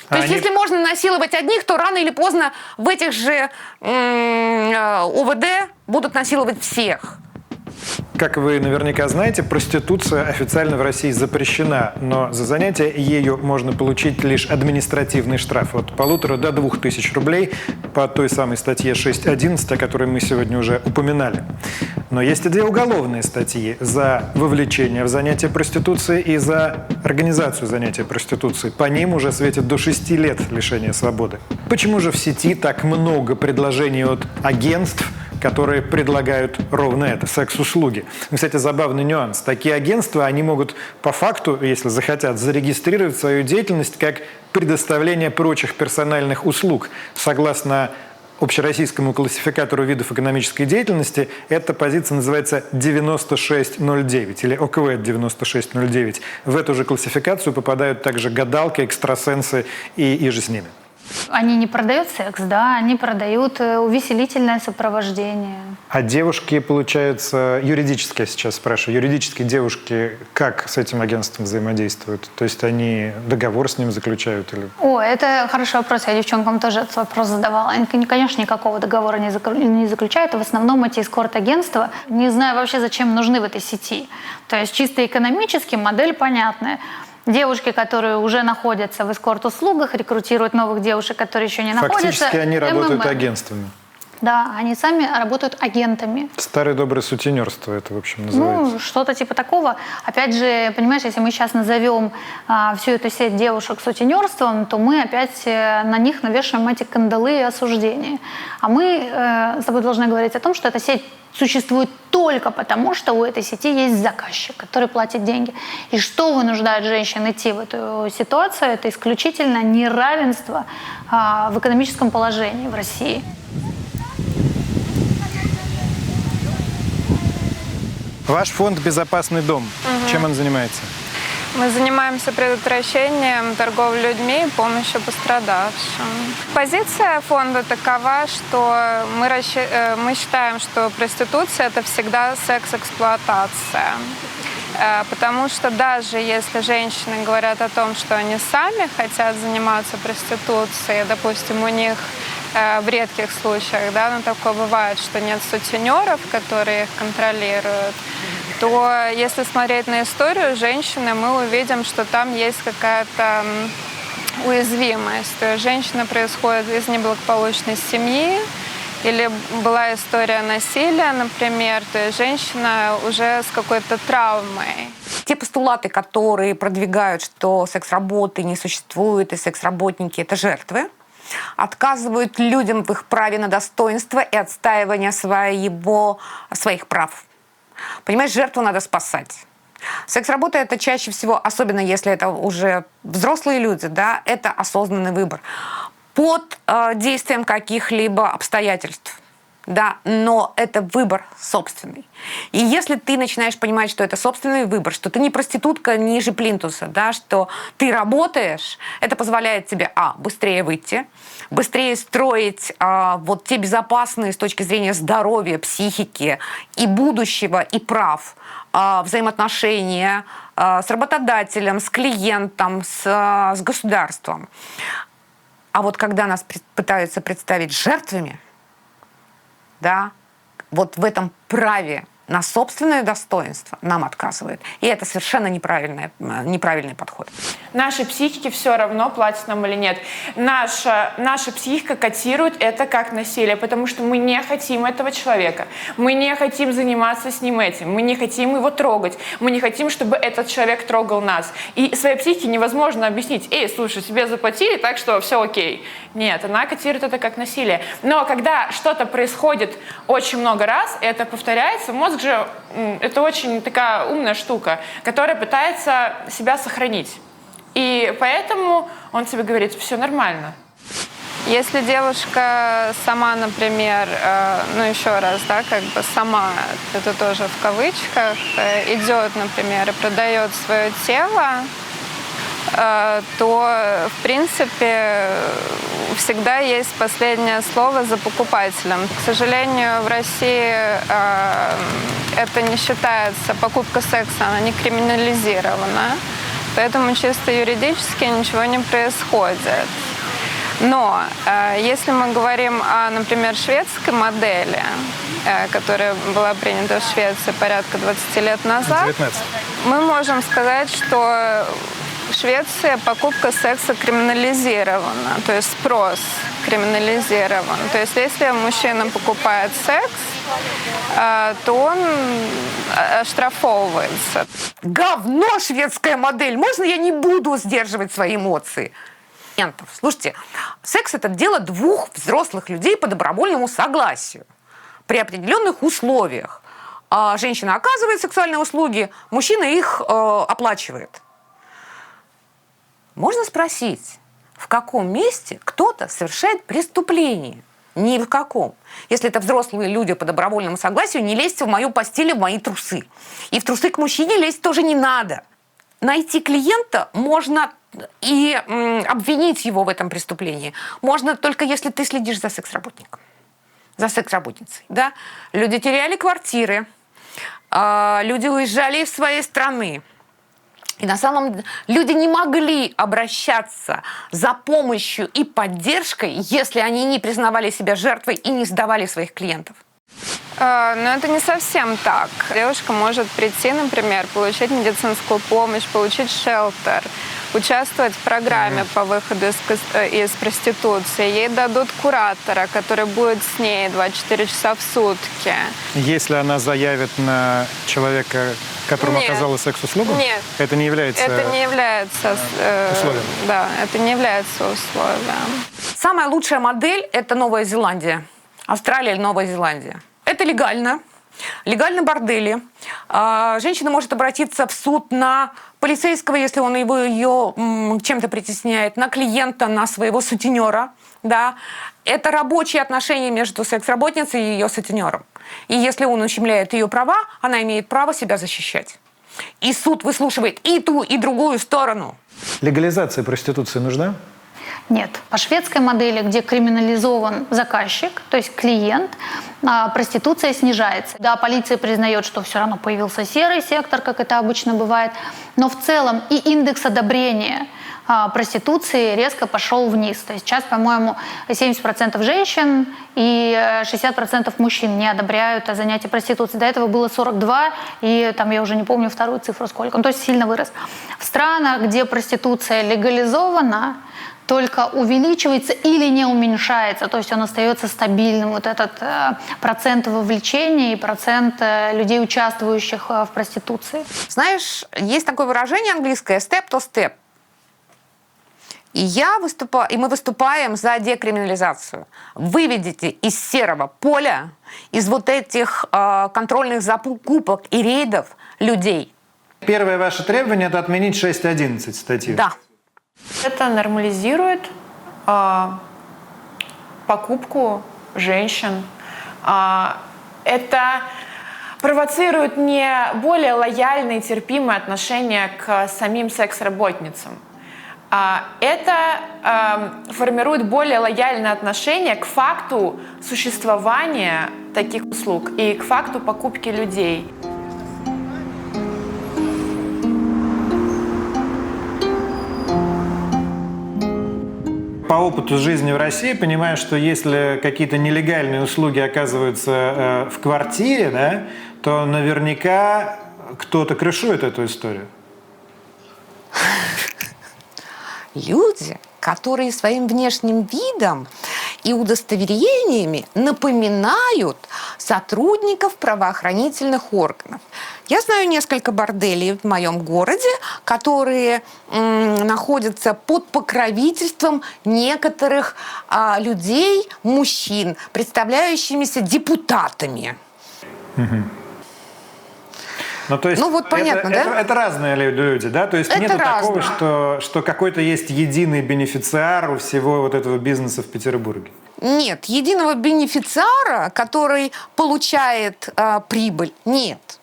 То есть если можно насиловать одних, то рано или поздно в этих же УВД будут насиловать всех. Как вы наверняка знаете, проституция официально в России запрещена, но за занятие ею можно получить лишь административный штраф от 1500 до 2000 рублей по той самой статье 6.11, о которой мы сегодня уже упоминали. Но есть и две уголовные статьи за вовлечение в занятие проституцией и за организацию занятия проституцией. По ним уже светит до 6 лет лишения свободы. Почему же в сети так много предложений от агентств, которые предлагают ровно это – секс-услуги? Кстати, забавный нюанс. Такие агентства, они могут по факту, если захотят, зарегистрировать свою деятельность как предоставление прочих персональных услуг. Согласно общероссийскому классификатору видов экономической деятельности, эта позиция называется 9609 или ОКВ 9609. В эту же классификацию попадают также гадалки, экстрасенсы и же с ними. Они не продают секс, да, они продают увеселительное сопровождение. А девушки, получается, юридически, я сейчас спрашиваю, юридические девушки как с этим агентством взаимодействуют? То есть они договор с ним заключают? Или... Это хороший вопрос, я девчонкам тоже этот вопрос задавала. Они, конечно, никакого договора не заключают, в основном эти эскорт-агентства, не знаю вообще, зачем нужны в этой сети. То есть чисто экономически модель понятная. Девушки, которые уже находятся в эскорт-услугах, рекрутируют новых девушек, которые еще не находятся. Фактически они работают агентствами. Да, они сами работают агентами. Старое доброе сутенерство это, в общем, называется. Что-то типа такого. Опять же, понимаешь, если мы сейчас назовем всю эту сеть девушек сутенерством, то мы опять на них навешиваем эти кандалы и осуждения. А мы с тобой должны говорить о том, что эта сеть существует только потому, что у этой сети есть заказчик, который платит деньги. И что вынуждает женщин идти в эту ситуацию, это исключительно неравенство в экономическом положении в России. Ваш фонд «Безопасный дом». Чем он занимается? Мы занимаемся предотвращением торговли людьми и помощью пострадавшим. Позиция фонда такова, что мы считаем, что проституция – это всегда секс-эксплуатация. Потому что даже если женщины говорят о том, что они сами хотят заниматься проституцией, допустим, у них в редких случаях, да, но такое бывает, что нет сутенеров, которые их контролируют, то если смотреть на историю женщины, мы увидим, что там есть какая-то уязвимость. То есть женщина происходит из неблагополучной семьи, Или была история насилия, например, то есть женщина уже с какой-то травмой. Те постулаты, которые продвигают, что секс-работы не существует и секс-работники – это жертвы, отказывают людям в их праве на достоинство и отстаивание своих прав. Понимаешь, жертву надо спасать. Секс-работа – это чаще всего, особенно если это уже взрослые люди, да, это осознанный выбор под действием каких-либо обстоятельств. Да, но это выбор собственный. И если ты начинаешь понимать, что это собственный выбор, что ты не проститутка ниже плинтуса, да, что ты работаешь, это позволяет тебе, быстрее выйти, быстрее строить вот те безопасные с точки зрения здоровья, психики и будущего, и прав взаимоотношения с работодателем, с клиентом, с государством. А вот когда нас пытаются представить жертвами, да, вот в этом праве на собственное достоинство нам отказывают. И это совершенно неправильный подход. Нашей психике все равно, платят нам или нет. Наша психика котирует это как насилие, потому что мы не хотим этого человека. Мы не хотим заниматься с ним этим. Мы не хотим его трогать. Мы не хотим, чтобы этот человек трогал нас. И своей психике невозможно объяснить: «Эй, слушай, тебе заплатили, так что все окей». Нет, она котирует это как насилие. Но когда что-то происходит очень много раз, это повторяется, мозг же это очень такая умная штука, которая пытается себя сохранить. И поэтому он тебе говорит: все нормально. Если девушка сама, например, еще раз, да, как бы сама, это тоже в кавычках, идет, например, и продает свое тело, то, в принципе, всегда есть последнее слово за покупателем. К сожалению, в России это не считается, покупка секса, она не криминализирована, поэтому чисто юридически ничего не происходит. Но если мы говорим о, например, шведской модели, которая была принята в Швеции порядка 20 лет назад, 19. мы можем сказать, что в Швеции покупка секса криминализирована, то есть спрос криминализирован. То есть если мужчина покупает секс, то он оштрафовывается. Говно шведская модель! Можно я не буду сдерживать свои эмоции? Слушайте, секс – это дело двух взрослых людей по добровольному согласию при определенных условиях. Женщина оказывает сексуальные услуги, мужчина их оплачивает. Можно спросить, в каком месте кто-то совершает преступление? Ни в каком. Если это взрослые люди по добровольному согласию, не лезьте в мою постель и в мои трусы. И в трусы к мужчине лезть тоже не надо. Найти клиента можно и обвинить его в этом преступлении можно только если ты следишь за секс-работником, за секс-работницей. Да? Люди теряли квартиры, люди уезжали из своей страны. И на самом деле люди не могли обращаться за помощью и поддержкой, если они не признавали себя жертвой и не сдавали своих клиентов. Но это не совсем так. Девушка может прийти, например, получить медицинскую помощь, получить шелтер, участвовать в программе по выходу из проституции. Ей дадут куратора, который будет с ней 24 часа в сутки. Если она заявит на человека, которому оказала секс-услугу? Нет. Это не является условием? Да, это не является условием. Самая лучшая модель – это Новая Зеландия. Австралия или Новая Зеландия. Это легально. Легально бордели. Женщина может обратиться в суд на полицейского, если он ее чем-то притесняет, на клиента, на своего сутенера. Да. Это рабочие отношения между секс-работницей и ее сутенером. И если он ущемляет ее права, она имеет право себя защищать. И суд выслушивает и ту, и другую сторону. Легализация проституции нужна? Нет. По шведской модели, где криминализован заказчик, то есть клиент, проституция снижается. Да, полиция признает, что все равно появился серый сектор, как это обычно бывает, но в целом и индекс одобрения проституции резко пошел вниз. То есть сейчас, по-моему, 70% женщин и 60% мужчин не одобряют занятия проституцией. До этого было 42%, и там я уже не помню вторую цифру сколько. Ну, то есть сильно вырос. В странах, где проституция легализована, только увеличивается или не уменьшается, то есть он остается стабильным, вот этот процент вовлечения и процент людей, участвующих в проституции. Знаешь, есть такое выражение английское «step to step». И мы выступаем за декриминализацию. Выведите из серого поля, из вот этих контрольных закупок и рейдов людей. Первое ваше требование – это отменить 6.11 статью. Да. Это нормализирует покупку женщин. Это провоцирует не более лояльные, терпимые отношения к самим секс-работницам. Это формирует более лояльное отношение к факту существования таких услуг и к факту покупки людей. По опыту жизни в России понимаю, что если какие-то нелегальные услуги оказываются в квартире, да, то наверняка кто-то крышует эту историю. Люди, которые своим внешним видом и удостоверениями напоминают сотрудников правоохранительных органов. Я знаю несколько борделей в моем городе, которые находятся под покровительством некоторых людей, мужчин, представляющимися депутатами. Ну, то есть вот понятно, да? Это разные люди, да? То есть это нету разное. такого, что какой-то есть единый бенефициар у всего вот этого бизнеса в Петербурге? Нет, единого бенефициара, который получает прибыль, нет.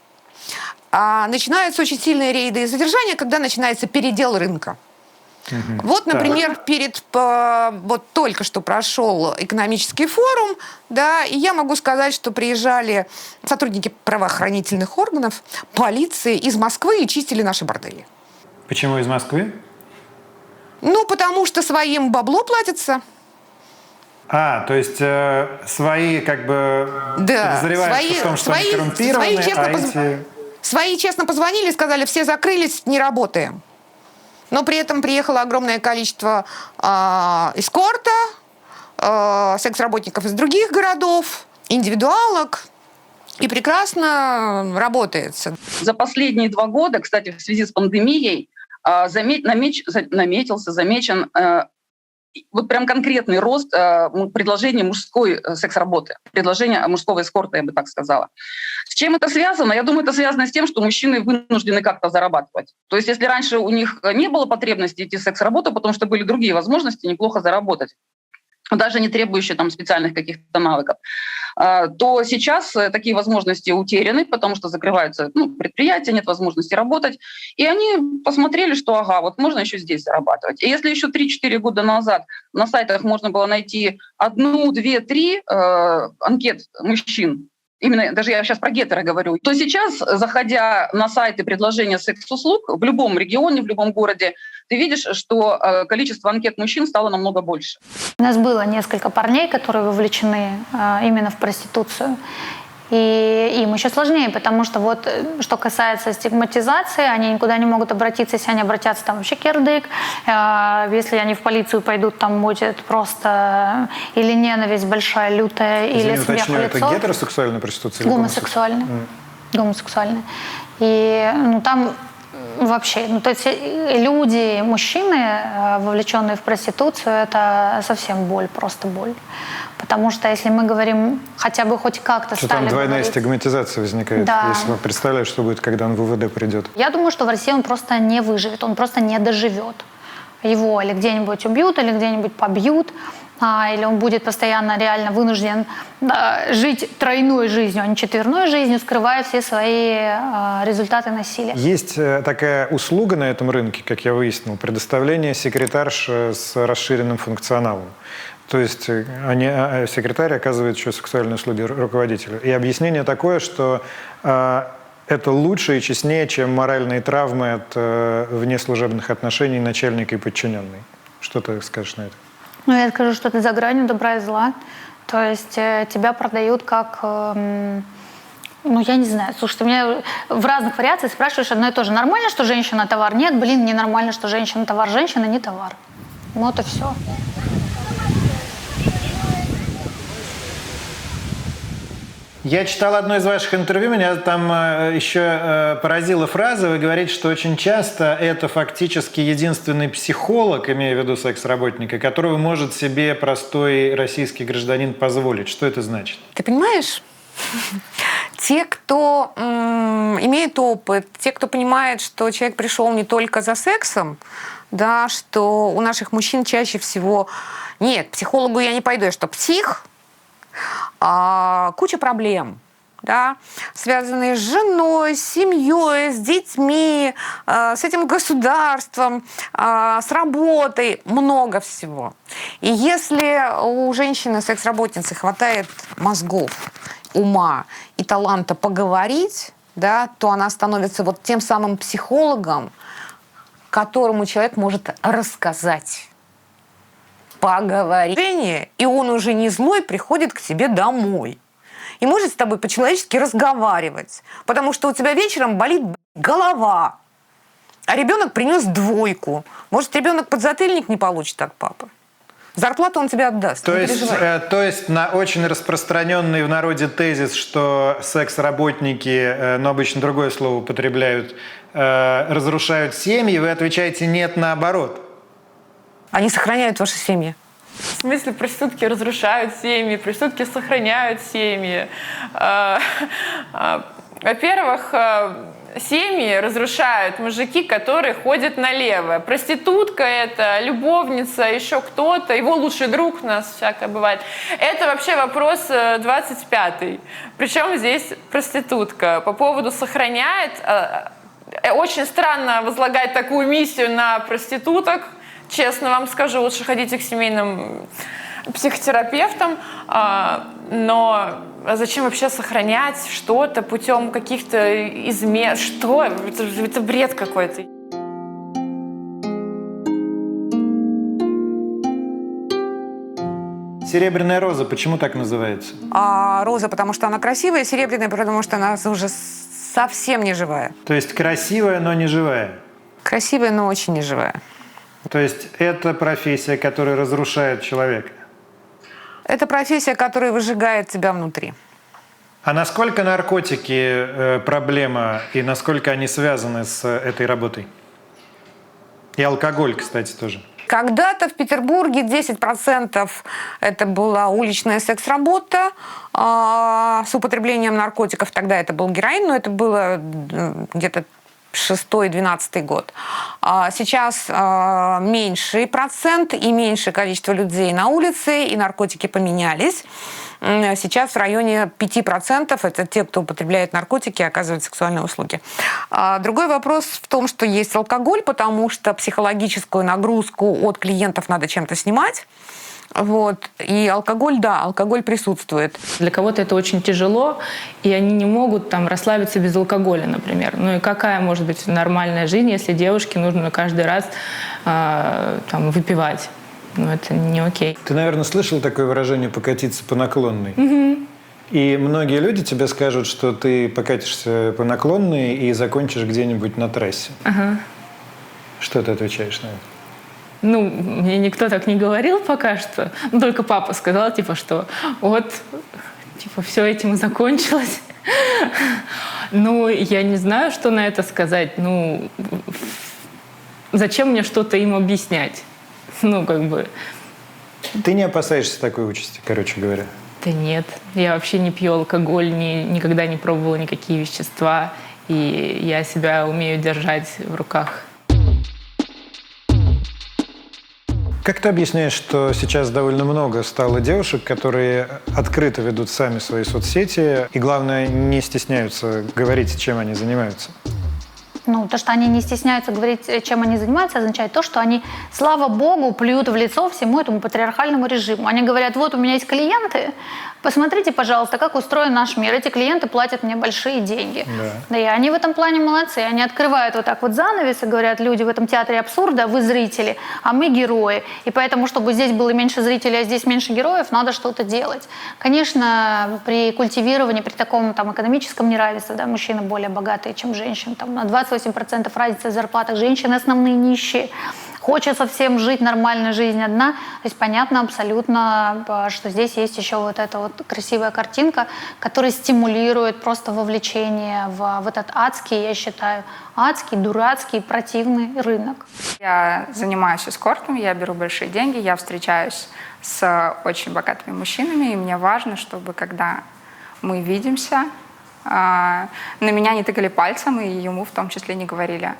Начинаются очень сильные рейды и задержания, когда начинается передел рынка. Вот, например, вот только что прошел экономический форум, да, и я могу сказать, что приезжали сотрудники правоохранительных органов, полиции из Москвы и чистили наши бордели. Почему из Москвы? Ну, потому что своим бабло платится. То есть свои как бы подозревают в том, что они коррумпированы, Свои честно позвонили, сказали, все закрылись, не работаем. Но при этом приехало огромное количество эскорта, секс-работников из других городов, индивидуалок. И прекрасно работается. За последние 2 года, кстати, в связи с пандемией, замечен вот прям конкретный рост предложения мужской секс-работы, предложения мужского эскорта, я бы так сказала. С чем это связано? Я думаю, это связано с тем, что мужчины вынуждены как-то зарабатывать. То есть если раньше у них не было потребности идти в секс-работу, потому что были другие возможности неплохо заработать, даже не требующие там специальных каких-то навыков, то сейчас такие возможности утеряны, потому что закрываются предприятия, нет возможности работать. И они посмотрели, что вот можно еще здесь зарабатывать. И если еще 3-4 года назад на сайтах можно было найти 1, 2, 3 анкет мужчин, именно даже я сейчас про гетеро говорю, то сейчас, заходя на сайты предложения секс-услуг в любом регионе, в любом городе, ты видишь, что количество анкет мужчин стало намного больше. У нас было несколько парней, которые вовлечены именно в проституцию. И им еще сложнее, потому что вот что касается стигматизации, они никуда не могут обратиться, если они обратятся, там вообще кирдык. Если они в полицию пойдут, там будет просто или ненависть большая, лютая, или смех в лицо. Это гетеросексуальная проституция? Гомосексуальная. Гомосексуальная. И там вообще, то есть люди, мужчины, вовлеченные в проституцию, это совсем боль, просто боль. Потому что если мы говорим, хотя бы хоть как-то что стали там двойная говорить, стигматизация возникает, да. Если вы представляете, что будет, когда он в ВВД придет. Я думаю, что в России он просто не выживет, он просто не доживет. Его или где-нибудь убьют, или где-нибудь побьют, или он будет постоянно реально вынужден жить тройной жизнью, а не четверной жизнью, скрывая все свои результаты насилия. Есть такая услуга на этом рынке, как я выяснил, предоставление секретарш с расширенным функционалом. То есть секретарь оказывает еще сексуальные услуги руководителю. И объяснение такое, что это лучше и честнее, чем моральные травмы от внеслужебных отношений начальника и подчиненной. Что ты скажешь на это? Я скажу, что ты за гранью добра и зла. То есть тебя продают как... я не знаю. Слушай, ты меня в разных вариациях спрашиваешь одно и то же. Нормально, что женщина товар? Нет, ненормально, что женщина товар. Женщина не товар. Вот и все. Я читал одно из ваших интервью, меня там еще поразила фраза, вы говорите, что очень часто это фактически единственный психолог, имея в виду секс-работника, которого может себе простой российский гражданин позволить. Что это значит? Ты понимаешь? Те, кто имеет опыт, те, кто понимает, что человек пришел не только за сексом, да, что у наших мужчин чаще всего нет, к психологу я не пойду, я что, псих? Куча проблем, да, связанные с женой, с семьей, с детьми, с этим государством, с работой, много всего. И если у женщины, секс-работницы, хватает мозгов, ума и таланта поговорить, да, то она становится вот тем самым психологом, которому человек может рассказать. Поговорить, и он уже не злой приходит к тебе домой. И может с тобой по-человечески разговаривать. Потому что у тебя вечером болит голова. А ребенок принес 2. Может, ребенок подзатыльник не получит от папы. Зарплату он тебе отдаст. То есть на очень распространенный в народе тезис, что секс-работники, но обычно другое слово употребляют, разрушают семьи, вы отвечаете нет, наоборот. Они сохраняют ваши семьи. В смысле, проститутки разрушают семьи, проститутки сохраняют семьи. Во-первых, семьи разрушают мужики, которые ходят налево. Проститутка это, любовница, еще кто-то, его лучший друг, у нас всякое бывает. Это вообще вопрос 25-й. Причем здесь проститутка. По поводу сохраняет, очень странно возлагать такую миссию на проституток. Честно вам скажу, лучше ходите к семейным психотерапевтам, но зачем вообще сохранять что-то путем каких-то измен? Что? Это бред какой-то. Серебряная роза, почему так называется? Роза, потому что она красивая, серебряная, потому что она уже совсем не живая. То есть красивая, но не живая? Красивая, но очень не живая. То есть это профессия, которая разрушает человека? Это профессия, которая выжигает тебя внутри. А насколько наркотики проблема и насколько они связаны с этой работой? И алкоголь, кстати, тоже. Когда-то в Петербурге 10% это была уличная секс-работа с употреблением наркотиков. Тогда это был героин, но это было где-то 6-12 год. Сейчас меньший процент и меньшее количество людей на улице, и наркотики поменялись. Сейчас в районе 5% это те, кто употребляет наркотики и оказывает сексуальные услуги. Другой вопрос в том, что есть алкоголь, потому что психологическую нагрузку от клиентов надо чем-то снимать. Вот. И алкоголь, да, алкоголь присутствует. Для кого-то это очень тяжело, и они не могут там расслабиться без алкоголя, например. Ну и какая может быть нормальная жизнь, если девушке нужно каждый раз там, выпивать? Ну это не окей. Ты, наверное, слышал такое выражение «покатиться по наклонной»? Угу. И многие люди тебе скажут, что ты покатишься по наклонной и закончишь где-нибудь на трассе. Ага. Что ты отвечаешь на это? Ну, мне никто так не говорил пока что. Ну, только папа сказал, типа, что вот, типа, все этим и закончилось. Ну, я не знаю, что на это сказать. Ну, зачем мне что-то им объяснять? Ну, как бы... Ты не опасаешься такой участи, короче говоря? Да нет. Я вообще не пью алкоголь, никогда не пробовала никакие вещества. И я себя умею держать в руках. Как ты объясняешь, что сейчас довольно много стало девушек, которые открыто ведут сами свои соцсети и, главное, не стесняются говорить, чем они занимаются? Ну, то, что они не стесняются говорить, чем они занимаются, означает то, что они, слава богу, плюют в лицо всему этому патриархальному режиму. Они говорят, вот у меня есть клиенты, посмотрите, пожалуйста, как устроен наш мир. Эти клиенты платят мне большие деньги. Да, и они в этом плане молодцы. Они открывают вот так вот занавес и говорят, люди, в этом театре абсурда, вы зрители, а мы герои. И поэтому, чтобы здесь было меньше зрителей, а здесь меньше героев, надо что-то делать. Конечно, при культивировании, при таком там экономическом неравенстве, да, мужчины более богатые, чем женщины, там на 20% 28% разница в зарплатах, женщины основные нищие. Хочется всем жить нормальной жизнью одна. То есть понятно абсолютно, что здесь есть еще вот эта вот красивая картинка, которая стимулирует просто вовлечение в этот адский, я считаю, адский, дурацкий, противный рынок. Я занимаюсь эскортом, я беру большие деньги, я встречаюсь с очень богатыми мужчинами, и мне важно, чтобы когда мы видимся, на меня не тыкали пальцем, и ему в том числе не говорили,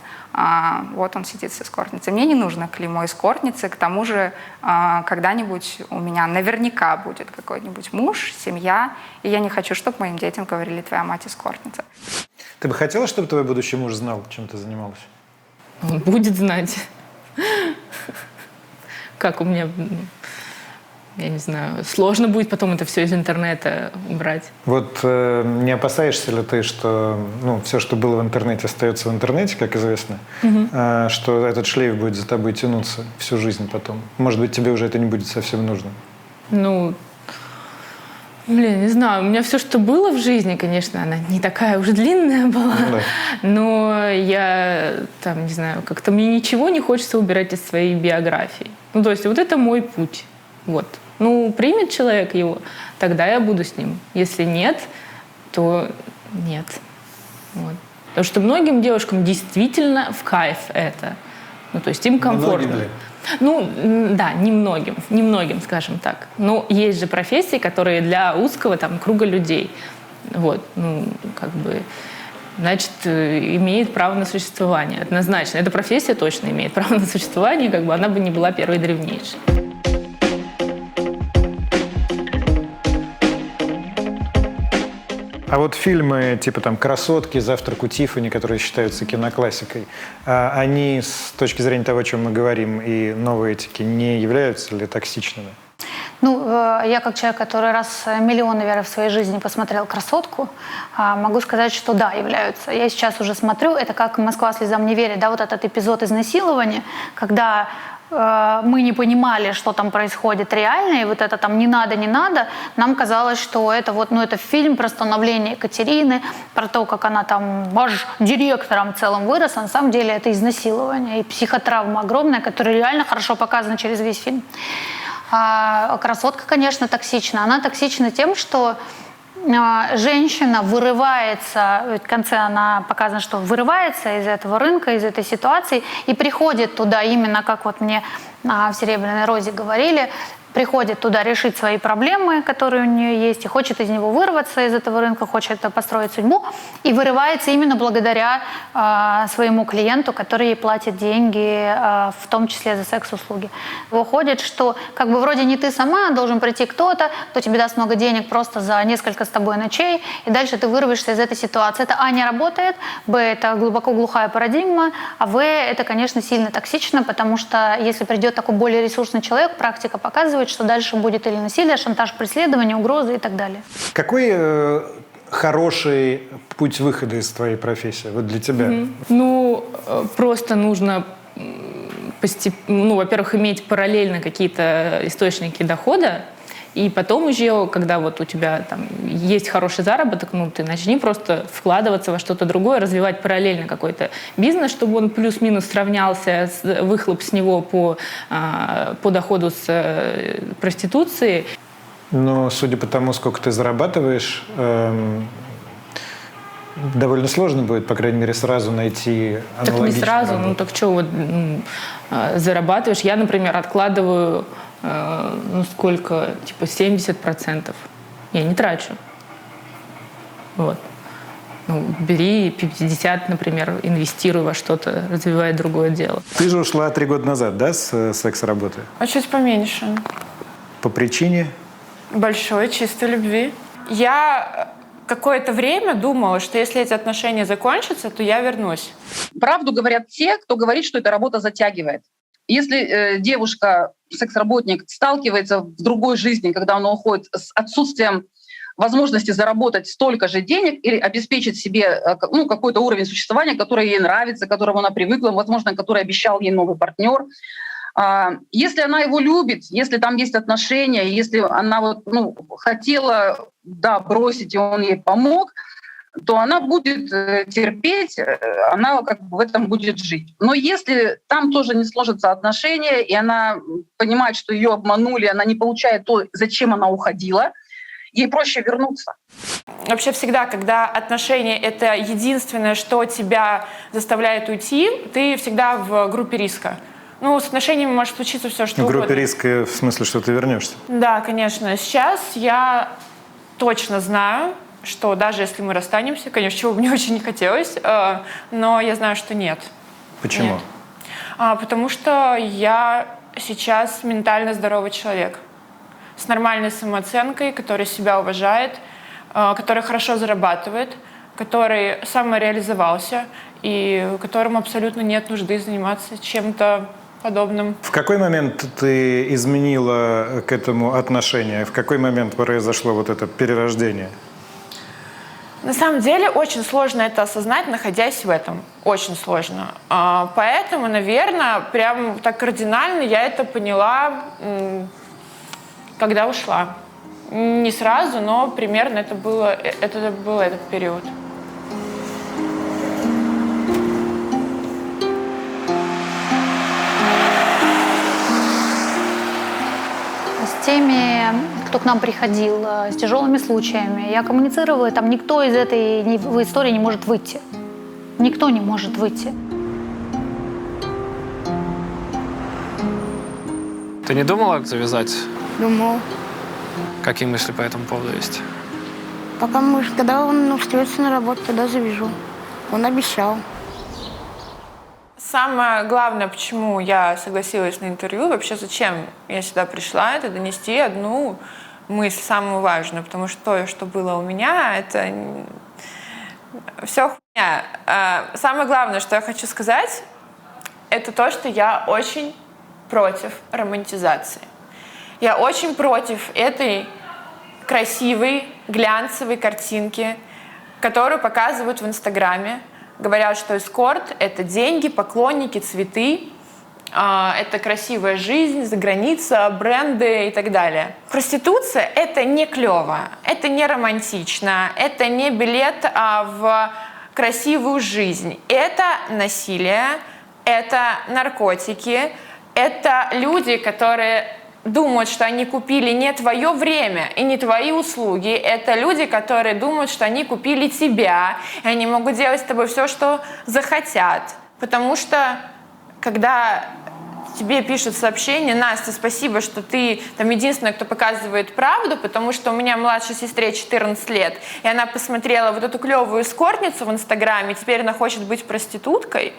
вот он сидит с эскортницей. Мне не нужно клеймо эскортницы, к тому же когда-нибудь у меня наверняка будет какой-нибудь муж, семья, и я не хочу, чтобы моим детям говорили: твоя мать эскортница. Ты бы хотела, чтобы твой будущий муж знал, чем ты занималась? Он будет знать. Как у меня... Я не знаю, сложно будет потом это все из интернета убрать. Вот не опасаешься ли ты, что все, что было в интернете, остается в интернете, как известно, что этот шлейф будет за тобой тянуться всю жизнь потом? Может быть, тебе уже это не будет совсем нужно? Не знаю, у меня все, что было в жизни, конечно, она не такая уж длинная была, но я, не знаю, как-то мне ничего не хочется убирать из своей биографии. То есть вот это мой путь. Вот. Примет человек его, тогда я буду с ним. Если нет, то нет. Вот. Потому что многим девушкам действительно в кайф это. То есть им комфортно. Да, немногим, скажем так. Но есть же профессии, которые для узкого круга людей. Вот. Значит, имеет право на существование. Однозначно. Эта профессия точно имеет право на существование, она бы не была первой древнейшей. А вот фильмы типа «Красотки», «Завтрак у Тиффани», которые считаются киноклассикой, они с точки зрения того, о чем мы говорим, и новой этики, не являются ли токсичными? Я как человек, который раз миллион, наверное, в своей жизни посмотрел «Красотку», могу сказать, что да, являются. Я сейчас уже смотрю, это как «Москва слезам не верит», вот этот эпизод изнасилования, когда мы не понимали, что там происходит реально, и вот это не надо, нам казалось, что это это фильм про становление Екатерины, про то, как она аж директором целым выросла, на самом деле это изнасилование и психотравма огромная, которая реально хорошо показана через весь фильм. «Красотка», конечно, токсична. Она токсична тем, что женщина вырывается, в конце она показана, что вырывается из этого рынка, из этой ситуации и приходит туда именно, как мне в «Серебряной розе» говорили, приходит туда решить свои проблемы, которые у нее есть, и хочет из него вырваться, из этого рынка, хочет построить судьбу, и вырывается именно благодаря своему клиенту, который ей платит деньги, в том числе за секс-услуги. Выходит, что вроде не ты сама, должен прийти кто-то, кто тебе даст много денег просто за несколько с тобой ночей, и дальше ты вырвешься из этой ситуации. Это А, не работает, Б, это глубоко глухая парадигма, а В, это, конечно, сильно токсично, потому что если придет такой более ресурсный человек, практика показывает, что дальше будет или насилие, шантаж, преследование, угрозы и так далее. Какой хороший путь выхода из твоей профессии для тебя? Просто нужно, во-первых, иметь параллельно какие-то источники дохода, и потом уже, когда у тебя есть хороший заработок, ты начни просто вкладываться во что-то другое, развивать параллельно какой-то бизнес, чтобы он плюс-минус сравнялся, выхлоп с него по доходу с проституции. Но судя по тому, сколько ты зарабатываешь, довольно сложно будет, по крайней мере, сразу найти аналогичную Так не сразу, работу. Зарабатываешь. Я, например, откладываю сколько? 70%. Я не трачу. Вот. Бери 50, например, инвестируй во что-то, развивай другое дело. Ты же ушла 3 года назад, да, с секс-работы? А чуть поменьше. По причине? Большой, чистой любви. Я какое-то время думала, что если эти отношения закончатся, то я вернусь. Правду говорят те, кто говорит, что эта работа затягивает. Если девушка, секс-работник, сталкивается в другой жизни, когда она уходит с отсутствием возможности заработать столько же денег или обеспечить себе какой-то уровень существования, который ей нравится, к которому она привыкла, возможно, который обещал ей новый партнер, если она его любит, если там есть отношения, если она хотела бросить, и он ей помог, то она будет терпеть, она как бы в этом будет жить. Но если там тоже не сложатся отношения, и она понимает, что ее обманули, она не получает то, зачем она уходила, ей проще вернуться. Вообще всегда, когда отношения — это единственное, что тебя заставляет уйти, ты всегда в группе риска. Ну, с отношениями может случиться все, что угодно. В группе риска в смысле, что ты вернешься? Да, конечно. Сейчас я точно знаю, что даже если мы расстанемся, конечно, чего бы мне очень не хотелось, но я знаю, что нет. Почему? Нет. Потому что я сейчас ментально здоровый человек с нормальной самооценкой, который себя уважает, который хорошо зарабатывает, который самореализовался и которому абсолютно нет нужды заниматься чем-то подобным. В какой момент ты изменила к этому отношение? В какой момент произошло вот это перерождение? На самом деле очень сложно это осознать, находясь в этом. Очень сложно. Поэтому, наверное, прям так кардинально я это поняла, когда ушла. Не сразу, но примерно это был этот период. С теми, кто к нам приходил с тяжелыми случаями, я коммуницировала, и там никто из этой истории не может выйти. Никто не может выйти. Ты не думала завязать? Думал. Какие мысли по этому поводу есть? Когда он устроится на работу, тогда завяжу. Он обещал. Самое главное, почему я согласилась на интервью, вообще зачем я сюда пришла, это донести одну мысль, самую важную, потому что то, что было у меня, это все хуйня. Самое главное, что я хочу сказать, это то, что я очень против романтизации. Я очень против этой красивой, глянцевой картинки, которую показывают в Инстаграме. Говорят, что эскорт — это деньги, поклонники, цветы, это красивая жизнь, заграница, бренды и так далее. Проституция — это не клево, это не романтично, это не билет в красивую жизнь. Это насилие, это наркотики, это люди, которые думают, что они купили не твое время и не твои услуги. Это люди, которые думают, что они купили тебя, и они могут делать с тобой все, что захотят. Потому что, когда тебе пишут сообщение: «Настя, спасибо, что ты там единственная, кто показывает правду, потому что у меня младшей сестре 14 лет, и она посмотрела вот эту клевую эскортницу в Инстаграме, и теперь она хочет быть проституткой».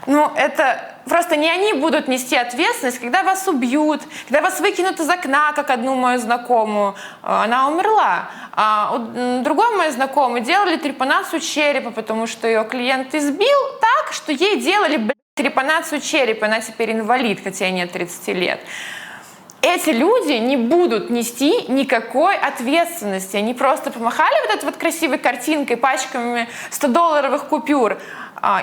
Ну, это просто не они будут нести ответственность, когда вас убьют, когда вас выкинут из окна, как одну мою знакомую. Она умерла. А другой моей знакомой делали трепанацию черепа, потому что ее клиент избил так, что ей делали, трепанацию черепа. Она теперь инвалид, хотя ей нет 30 лет. Эти люди не будут нести никакой ответственности. Они просто помахали вот этой вот красивой картинкой, пачками $100 купюр,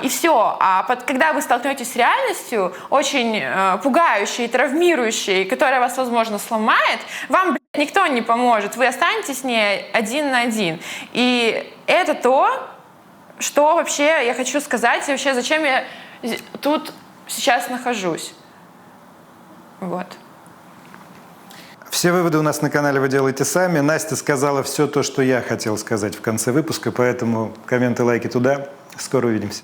и все. Когда вы столкнетесь с реальностью, очень пугающей, травмирующей, которая вас, возможно, сломает, вам, никто не поможет. Вы останетесь с ней один на один. И это то, что вообще я хочу сказать, и вообще зачем я тут сейчас нахожусь. Вот. Все выводы у нас на канале вы делаете сами. Настя сказала все то, что я хотел сказать в конце выпуска, поэтому комменты, лайки туда. Скоро увидимся.